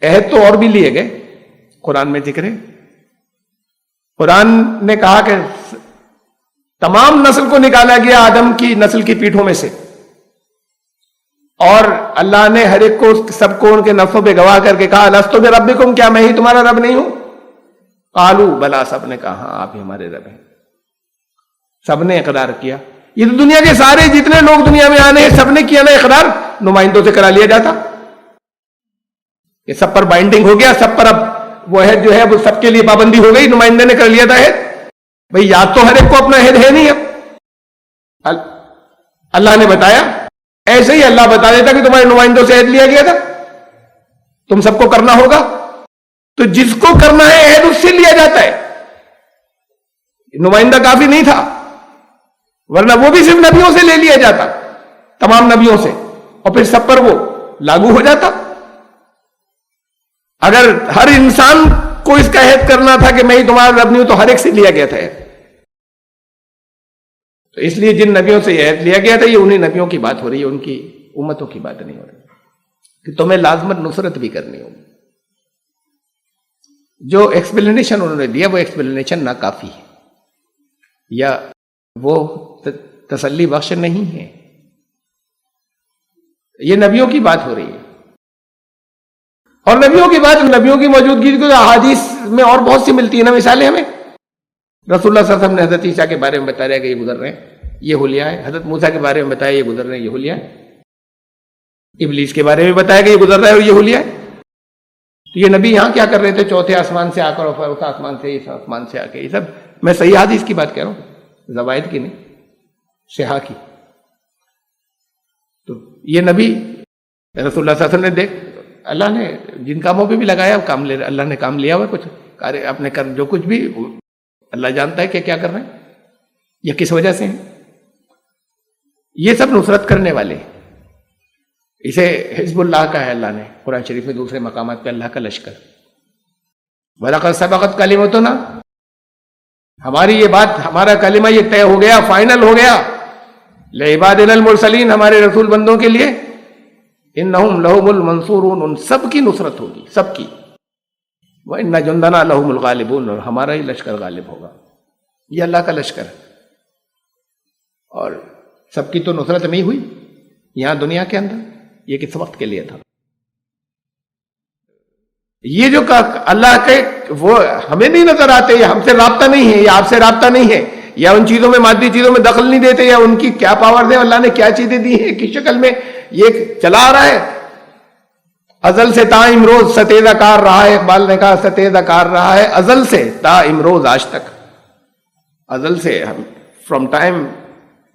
عہد تو اور بھی لیے گئے, قرآن میں ذکر ہے. قرآن نے کہا کہ تمام نسل کو نکالا گیا آدم کی نسل کی پیٹھوں میں سے, اور اللہ نے ہر ایک کو سب کو ان کے نفسوں پہ گواہ کر کے کہا الستو بربکم, کیا میں ہی تمہارا رب نہیں ہوں؟ قالو بلا, سب نے کہا ہاں آپ ہی ہمارے رب ہیں. سب نے اقرار کیا. یہ تو دنیا کے سارے جتنے لوگ دنیا میں آنے ہیں سب نے کیا نا اقرار, نمائندوں سے کرا لیا جاتا. یہ سب پر بائنڈنگ ہو گیا, سب پر اب وہ عہد جو ہے وہ سب کے لیے پابندی ہو گئی, نمائندے نے کر لیا تھا عہد. بھئی یاد تو ہر ایک کو اپنا عہد ہے نہیں. اب اللہ نے بتایا, ایسے ہی اللہ بتا دیتا کہ تمہارے نمائندوں سے عہد لیا گیا تھا, تم سب کو کرنا ہوگا. تو جس کو کرنا ہے عہد اس سے لیا جاتا ہے. نمائندہ کافی نہیں تھا, ورنہ وہ بھی صرف نبیوں سے لے لیا جاتا, تمام نبیوں سے, اور پھر سب پر وہ لاگو ہو جاتا. اگر ہر انسان کو اس کا عہد کرنا تھا کہ میں ہی تمہارا رب نہیں ہوں, تو ہر ایک سے لیا گیا تھا. تو اس لیے جن نبیوں سے عہد لیا گیا تھا یہ انہی نبیوں کی بات ہو رہی ہے, ان کی امتوں کی بات نہیں ہو رہی کہ تمہیں لازمت نصرت بھی کرنی ہوگی. جو ایکسپلینیشن انہوں نے دیا وہ ایکسپلینیشن ناکافی ہے, یا وہ تسلی بخش نہیں ہے. یہ نبیوں کی بات ہو رہی ہے, اور نبیوں کی بات, نبیوں کی موجودگی کو احادیث میں اور بہت سی ملتی ہیں نا مثالیں ہمیں. رسول اللہ صلی اللہ علیہ وسلم نے حضرت عیسیٰ کے بارے میں بتایا کہ یہ گزر رہے ہیں, یہ حلیہ ہے. حضرت موسیٰ کے بارے میں بتایا یہ گزر رہے ہیں, یہ حلیہ ہے. ابلیس کے بارے میں بتایا کہ یہ گزر رہا ہے اور یہ حلیہ ہے. تو یہ نبی یہاں کیا کر رہے تھے, چوتھے آسمان سے آ کر, اور اس آسمان سے اس آسمان سے آ کے. یہ سب میں صحیح حدیث کی بات کہہ رہا ہوں, زوائد کی نہیں, صحاح کی. تو یہ نبی رسول اللہ صلی اللہ علیہ وسلم نے دیکھ, اللہ نے جن کاموں پہ بھی لگایا کام لے, اللہ نے کام لیا ہوا کچھ اپنے کر, جو کچھ بھی اللہ جانتا ہے کہ کیا کر رہے ہیں, یہ کس وجہ سے ہیں. یہ سب نصرت کرنے والے ہیں. اسے حزب اللہ کا ہے اللہ نے قرآن شریف میں دوسرے مقامات پہ, اللہ کا لشکر. وَلَقَدْ سَبَقَتْ كَلِمَتُنَا, ہماری یہ بات, ہمارا کلمہ یہ طے ہو گیا, فائنل ہو گیا. لِعِبَادِنَا الْمُرْسَلِينَ, ہمارے رسول بندوں کے لیے. إِنَّهُمْ لَهُمُ الْمَنْصُورُونَ, ان سب کی نصرت ہوگی, سب کی. وَإِنَّ جُنْدَنَا لَهُمُ الْغَالِبُونَ, اور ہمارا ہی لشکر غالب ہوگا. یہ اللہ کا لشکر ہے. اور سب کی تو نصرت نہیں ہوئی یہاں دنیا کے اندر, یہ کس وقت کے لیے تھا. یہ جو اللہ کے وہ ہمیں نہیں نظر آتے, یہ ہم سے رابطہ نہیں ہے, یہ آپ سے رابطہ نہیں ہے, یا ان چیزوں میں, مادی چیزوں میں دخل نہیں دیتے, یا ان کی کیا پاور ہے, اللہ نے کیا چیزیں دی ہیں, کس شکل میں یہ چلا آ رہا ہے. ازل سے تا امروز ستیزہ کار رہا ہے. اقبال نے کہا ستیزہ کار رہا ہے ازل سے تا امروز, آج تک. ازل سے, فرام ٹائم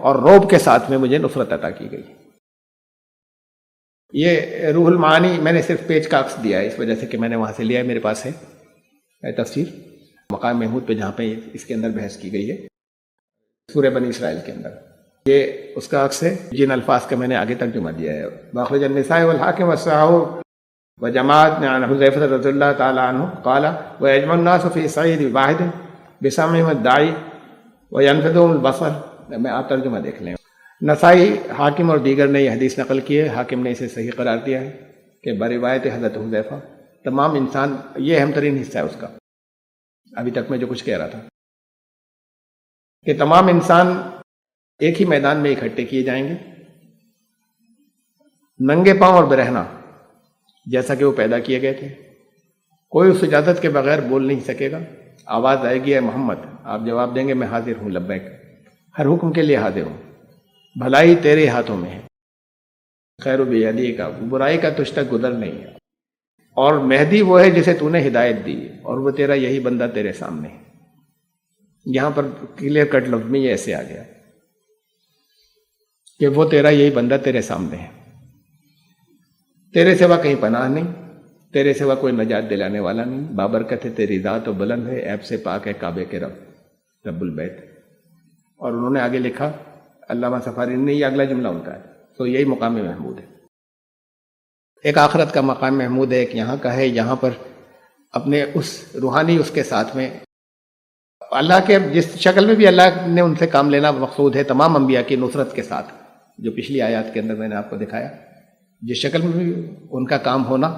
اور رعب کے ساتھ میں مجھے نصرت عطا کی گئی۔ یہ روح المعانی میں نے صرف پیج کا عکس دیا ہے اس وجہ سے کہ میں نے وہاں سے لیا ہے، میرے پاس ہے تفسیر مقام محمود پہ جہاں پہ اس کے اندر بحث کی گئی ہے سورہ بنی اسرائیل کے اندر، یہ اس کا عکس ہے جن الفاظ کا میں نے آگے ترجمہ دیا ہے۔ وَأَخْرَجَ النِّسَاءِ وَالْحَاكِمُ وَالصَّحَاحُ وَجَمَاعَةٌ عَنْ حُذَيْفَةَ رضی اللہ تعالیٰ عنہ قال وَيَجْمَعُ النَّاسُ فِي صَعِيدٍ وَاحِدٍ بِسَمْعِهِمُ الدَّاعِي وَيَنْفِذُهُمُ الْبَصَرُ۔ میں آپ ترجمہ دیکھ لیں۔ نسائی، حاکم اور دیگر نے یہ حدیث نقل کی ہے، حاکم نے اسے صحیح قرار دیا ہے کہ بروایت حضرت حذیفہ تمام انسان، یہ اہم ترین حصہ ہے اس کا، ابھی تک میں جو کچھ کہہ رہا تھا کہ تمام انسان ایک ہی میدان میں اکٹھے کیے جائیں گے، ننگے پاؤں اور برہنہ جیسا کہ وہ پیدا کیے گئے تھے، کوئی اس اجازت کے بغیر بول نہیں سکے گا۔ آواز آئے گی اے محمد، آپ جواب دیں گے میں حاضر ہوں، لبیک، ہر حکم کے لیے حاضر ہوں، بھلائی تیرے ہاتھوں میں ہے، خیر و بیدی کا، برائی کا تجھ تک گزر نہیں ہے، اور مہدی وہ ہے جسے تو نے ہدایت دی، اور وہ تیرا یہی بندہ تیرے سامنے ہے۔ یہاں پر کلیئر کٹ لفظ میں یہ ایسے آ گیا کہ وہ تیرا یہی بندہ تیرے سامنے ہے، تیرے سوا کہیں پناہ نہیں، تیرے سوا کوئی نجات دلانے والا نہیں، بابرکت ہے تیری ذات و بلند ہے، عیب سے پاک ہے کعبے کے رب البیت۔ اور انہوں نے آگے لکھا، علامہ سفاری نے، یہ اگلا جملہ ان کا ہے، تو یہی مقام محمود ہے۔ ایک آخرت کا مقام محمود ہے، ایک یہاں کا ہے، یہاں پر اپنے اس روحانی اس کے ساتھ میں اللہ کے جس شکل میں بھی اللہ نے ان سے کام لینا مقصود ہے، تمام انبیاء کی نصرت کے ساتھ، جو پچھلی آیات کے اندر میں نے آپ کو دکھایا، جس شکل میں بھی ان کا کام ہونا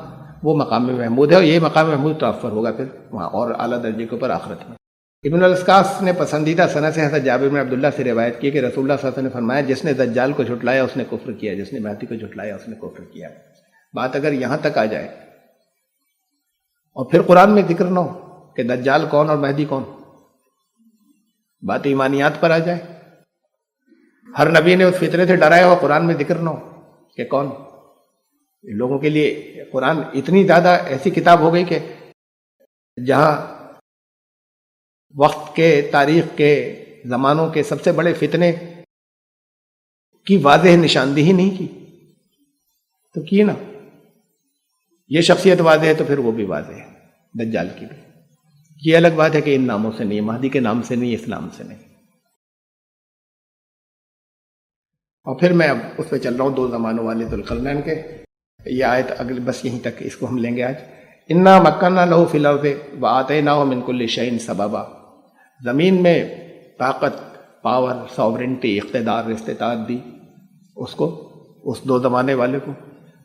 وہ مقام محمود ہے، اور یہ مقام محمود ٹرانسفر ہوگا پھر وہاں اور اعلیٰ درجے کے اوپر آخرت میں۔ ابن الاسکاس نے پسندیدہ سند سے حضرت جابر بن عبداللہ سے روایت کی کہ رسول اللہ صلی اللہ علیہ وسلم نے فرمایا، جس نے دجال کو جھٹلایا اس نے کفر کیا، جس نے مہدی کو جھٹلایا اس نے کفر کیا۔ بات اگر یہاں تک آ جائے اور پھر قرآن میں ذکر نہ ہو کہ دجال کون اور مہدی کون، بات ایمانیات پر آ جائے، ہر نبی نے اس فطرے سے ڈرایا ہوا، قرآن میں ذکر نہ ہو کہ کون، لوگوں کے لیے قرآن اتنی زیادہ ایسی کتاب ہو گئی کہ جہاں وقت کے، تاریخ کے، زمانوں کے سب سے بڑے فتنے کی واضح نشاندہی نہیں کی تو کی نا، یہ شخصیت واضح ہے تو پھر وہ بھی واضح ہے، دجال کی بھی۔ یہ الگ بات ہے کہ ان ناموں سے نہیں، مہدی کے نام سے نہیں، اس نام سے نہیں۔ اور پھر میں اب اس پہ چل رہا ہوں دو زمانوں والے ذوالقرنین کے، یہ آیت اگلے بس یہیں تک اس کو ہم لیں گے آج۔ انا مکننا لہ فی الارض وآتیناہ من کل شیء سببا، زمین میں طاقت، پاور، ساورنٹی، اقتدار، استطاعت دی اس کو، اس دو زمانے والے کو،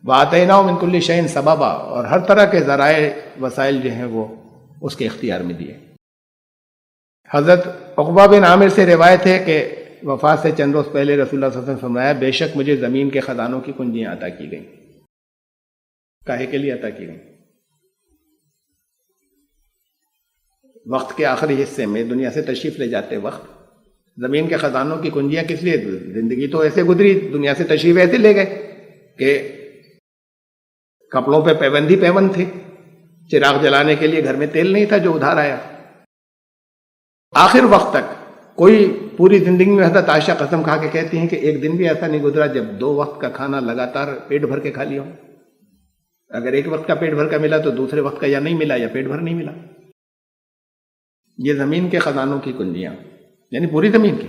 وآتیناہ من کل شیء سببا، اور ہر طرح کے ذرائع وسائل جو ہیں وہ اس کے اختیار میں دیے۔ حضرت عقبہ بن عامر سے روایت ہے کہ وفات سے چند روز پہلے رسول اللہ صلی اللہ علیہ وسلم نے فرمایا، بے شک مجھے زمین کے خزانوں کی کنجیاں عطا کی گئیں۔ کاہے کے لیے عطا کی گئیں؟ وقت کے آخری حصے میں دنیا سے تشریف لے جاتے وقت زمین کے خزانوں کی کنجیاں کس لیے؟ زندگی تو ایسے گزری، دنیا سے تشریف ایسے لے گئے کہ کپڑوں پہ پیوند تھی، چراغ جلانے کے لیے گھر میں تیل نہیں تھا جو ادھار آیا۔ آخر وقت تک کوئی پوری زندگی میں، حضرت عائشہ قسم کھا کے کہتی ہیں کہ ایک دن بھی ایسا نہیں گزرا جب 2 وقت کا کھانا لگاتار پیٹ بھر کے کھا لیا ہو۔ اگر ایک وقت کا پیٹ بھر کا ملا تو دوسرے وقت کا یا نہیں ملا یا پیٹ بھر نہیں ملا۔ یہ زمین کے خزانوں کی کنجیاں، یعنی پوری زمین کی،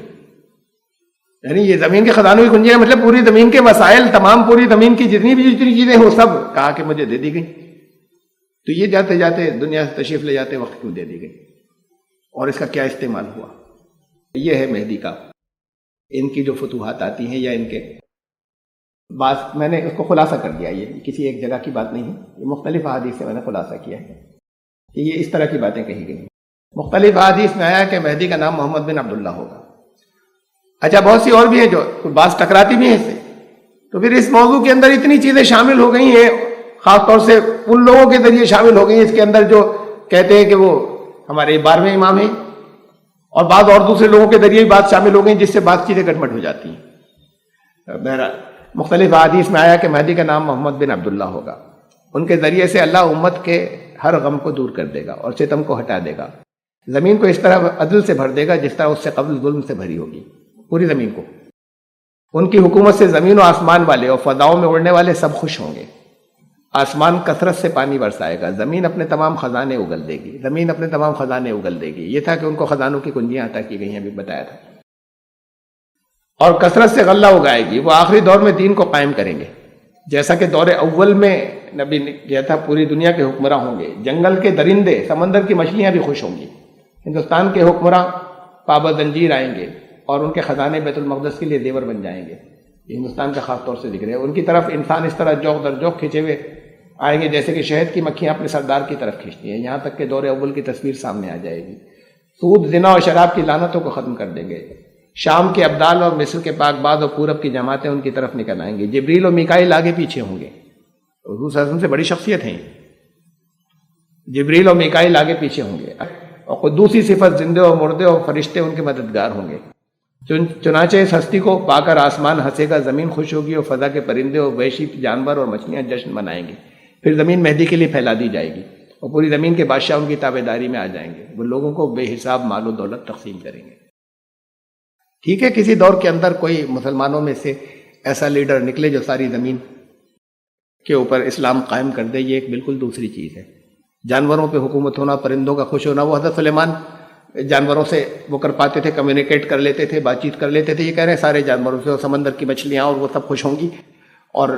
یعنی یہ زمین کے خزانوں کی کنجیاں مطلب پوری زمین کے وسائل، تمام پوری زمین کی جتنی چیزیں وہ سب کہا کہ مجھے دے دی گئی۔ تو یہ جاتے جاتے دنیا سے تشریف لے جاتے وقت کیوں دے دی گئی، اور اس کا کیا استعمال ہوا؟ یہ ہے مہدی کا، ان کی جو فتوحات آتی ہیں یا ان کے بات، میں نے اس کو خلاصہ کر دیا، یہ کسی ایک جگہ کی بات نہیں ہے، یہ مختلف احادیث سے میں نے خلاصہ کیا ہے کہ یہ اس طرح کی باتیں کہی گئی۔ مختلف احادیث میں آیا کہ مہدی کا نام محمد بن عبداللہ ہوگا۔ اچھا، بہت سی اور بھی ہیں جو بعض ٹکراتی بھی ہیں اس سے، تو پھر اس موضوع کے اندر اتنی چیزیں شامل ہو گئی ہیں، خاص طور سے ان لوگوں کے ذریعے شامل ہو گئی ہیں اس کے اندر جو کہتے ہیں کہ وہ ہمارے 12ویں امام ہیں، اور بعض اور دوسرے لوگوں کے ذریعے بات شامل ہو گئی جس سے بات چیزیں گٹمٹ ہو جاتی ہیں۔ بہرحال مختلف احادیث میں آیا کہ مہدی کا نام محمد بن عبداللہ ہوگا، ان کے ذریعے سے اللہ امت کے ہر غم کو دور کر دے گا اور ستم کو ہٹا دے گا، زمین کو اس طرح عدل سے بھر دے گا جس طرح اس سے قبل ظلم سے بھری ہوگی پوری زمین کو. ان کی حکومت سے زمین و آسمان والے اور فضاؤں میں اڑنے والے سب خوش ہوں گے. آسمان کثرت سے پانی برسائے گا، زمین اپنے تمام خزانے اگل دے گی، زمین اپنے تمام خزانے اگل دے گی. یہ تھا کہ ان کو خزانوں کی کنجیاں عطا کی گئی ہیں، ابھی بتایا تھا. اور کثرت سے غلہ اگائے گی. وہ آخری دور میں دین کو قائم کریں گے، جیسا کہ دور اول میں نبی نے کیا تھا. پوری دنیا کے حکمراں ہوں گے، جنگل کے درندے، سمندر کی مچھلیاں بھی خوش ہوں گی. ہندوستان کے حکمراں پابند زنجیر آئیں گے اور ان کے خزانے بیت المقدس کے لیے زیور بن جائیں گے. یہ ہندوستان کا خاص طور سے ذکر ہے. ان کی طرف انسان اس طرح جوق در جوق کھینچے ہوئے آئیں گے جیسے کہ شہد کی مکھیاں اپنے سردار کی طرف کھینچتی ہیں. یہاں تک کہ دور اول کی تصویر سامنے آ جائے گی. سود، زنا اور شراب کی لعنتوں کو ختم کر دیں گے. شام کے ابدال اور مصر کے پاک باز اور پورب کی جماعتیں ان کی طرف نکل آئیں گے. جبریل اور میکائیل آگے پیچھے ہوں گے. حضور صلی اللہ علیہ وسلم سے بڑی شخصیت ہیں. جبریل اور میکائیل آگے پیچھے ہوں گے. اور قدوسی صفت، زندے اور مردے اور فرشتے ان کے مددگار ہوں گے. چنانچہ اس ہستی کو پا کر آسمان ہنسے گا، زمین خوش ہوگی اور فضا کے پرندے اور وحشی جانور اور مچھلیاں جشن منائیں گے. پھر زمین مہدی کے لیے پھیلا دی جائے گی اور پوری زمین کے بادشاہ ان کی تابع داری میں آ جائیں گے. وہ لوگوں کو بے حساب مال و دولت تقسیم کریں گے. ٹھیک ہے، کسی دور کے اندر کوئی مسلمانوں میں سے ایسا لیڈر نکلے جو ساری زمین کے اوپر اسلام قائم کر دے، یہ ایک بالکل دوسری چیز ہے. جانوروں پہ حکومت ہونا، پرندوں کا خوش ہونا، وہ حضرت سلیمان جانوروں سے وہ کر پاتے تھے، کمیونیکیٹ کر لیتے تھے، بات چیت کر لیتے تھے. یہ کہہ رہے ہیں سارے جانوروں سے، اور سمندر کی مچھلیاں اور وہ سب خوش ہوں گی. اور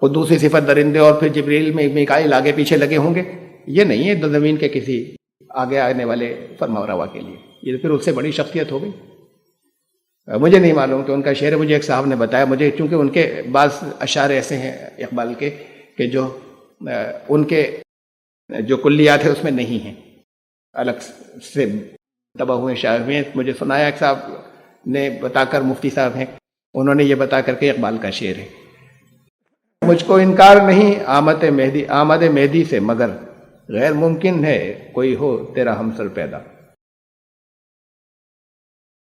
قدوسی صفت درندے اور پھر جبریل میں میکائیل آگے پیچھے لگے ہوں گے. یہ نہیں ہے دو زمین کے کسی آگے آنے والے فرما روا کے لیے. یہ پھر اس سے بڑی شخصیت ہو گئی. مجھے نہیں معلوم کہ ان کا شعر، مجھے ایک صاحب نے بتایا. مجھے چونکہ ان کے بعض اشعار ایسے ہیں اقبال کے کہ جو ان کے جو کلیات ہے اس میں نہیں ہیں، الگ سے تباہ ہوئے شاعر ہوئے. مجھے سنایا ایک صاحب نے بتا کر، مفتی صاحب ہیں، انہوں نے یہ بتا کر کہ اقبال کا شعر ہے: مجھ کو انکار نہیں آمد مہدی سے، مگر غیر ممکن ہے کوئی ہو تیرا ہمسر پیدا.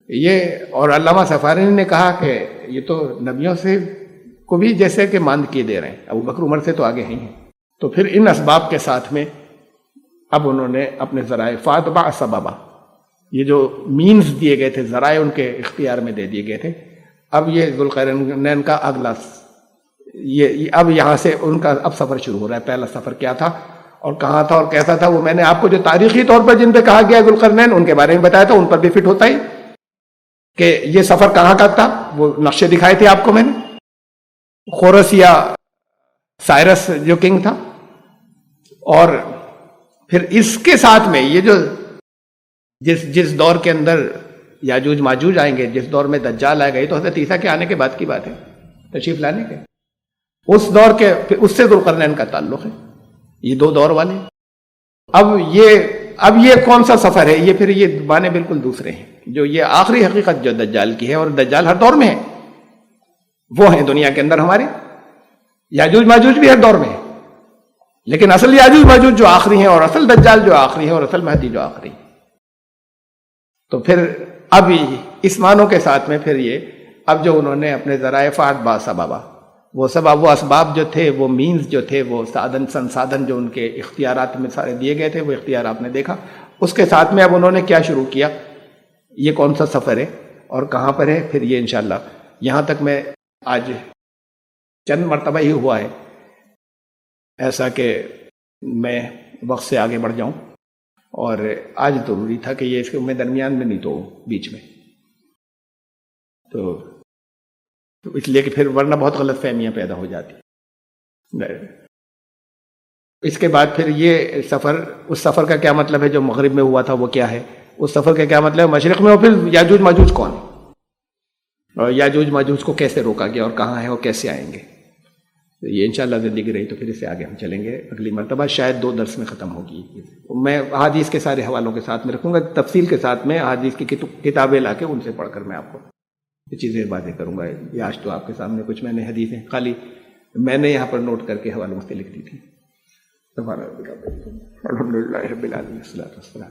یہ اور علامہ سفارینی نے کہا کہ یہ تو نبیوں سے کو بھی جیسے کہ ماند کیے دے رہے ہیں. ابو بکر عمر سے تو آگے ہی ہیں. تو پھر ان اسباب کے ساتھ میں اب انہوں نے اپنے ذرائع فاتبع سببا، یہ جو مینز دیے گئے تھے، ذرائع ان کے اختیار میں دے دیے گئے تھے. اب یہ ذوالقرنین کا اگلا یہ اب یہاں سے ان کا اب سفر شروع ہو رہا ہے. پہلا سفر کیا تھا اور کہاں تھا اور کیسا تھا، وہ میں نے آپ کو جو تاریخی طور پر جن پہ کہا گیا ذوالقرنین ان کے بارے میں بتایا تھا. ان پر بھی فٹ ہوتا ہی کہ یہ سفر کہاں کا تھا. وہ نقشے دکھائے تھے آپ کو میں نے. خورس یا سائرس جو کنگ تھا، اور پھر اس کے ساتھ میں یہ جو جس دور کے اندر یاجوج ماجوج آئیں گے، جس دور میں دجال آئے گا، یہ تو حضرت عیسیٰ کے آنے کے بعد کی بات ہے، تشریف لانے کے. اس دور کے اس سے ذوالقرنین کا تعلق ہے. یہ دو دور والے. اب یہ کون سا سفر ہے؟ یہ پھر یہ بانے بالکل دوسرے ہیں. جو یہ آخری حقیقت جو دجال کی ہے، اور دجال ہر دور میں ہے، وہ ہیں دنیا کے اندر ہمارے. یاجوج ماجوج بھی ہر دور میں ہے، لیکن اصل یاجوج ماجوج جو آخری ہیں، اور اصل دجال جو آخری ہیں، اور اصل مہدی جو آخری ہیں. تو پھر اب اس معنوں کے ساتھ میں پھر یہ اب جو انہوں نے اپنے ذرائع فاتبع سببا، وہ سبب، وہ اسباب جو تھے، وہ مینز جو تھے، وہ سنسادن جو ان کے اختیارات میں سارے دیے گئے تھے، وہ اختیار آپ نے دیکھا. اس کے ساتھ میں اب انہوں نے کیا شروع کیا، یہ کون سا سفر ہے اور کہاں پر ہے، پھر یہ انشاءاللہ. یہاں تک میں آج چند مرتبہ ہی ہوا ہے ایسا کہ میں وقت سے آگے بڑھ جاؤں، اور آج ضروری تھا کہ یہ اس کے میں درمیان میں نہیں تو بیچ میں، تو اس لیے کہ پھر ورنہ بہت غلط فہمیاں پیدا ہو جاتی. اس کے بعد پھر یہ سفر، اس سفر کا کیا مطلب ہے جو مغرب میں ہوا تھا، وہ کیا ہے؟ اس سفر کا کیا مطلب ہے مشرق میں؟ اور پھر یاجوج ماجوج کون ہے، اور یاجوج ماجوج کو کیسے روکا گیا، اور کہاں ہے، اور کیسے آئیں گے. یہ انشاءاللہ زندگی رہی تو پھر اس سے آگے ہم چلیں گے. اگلی مرتبہ شاید 2 درس میں ختم ہوگی. میں احادیث کے سارے حوالوں کے ساتھ میں رکھوں گا، تفصیل کے ساتھ میں احادیث کی کتابیں لا کے ان سے پڑھ کر میں آپ کو یہ چیزیں باتیں کروں گا. یہ آج تو آپ کے سامنے کچھ میں نے حدیثیں خالی میں نے یہاں پر نوٹ کر کے حوالوں سے لکھ دی تھی. الحمد للہ رب العالمین، والصلاۃ والسلام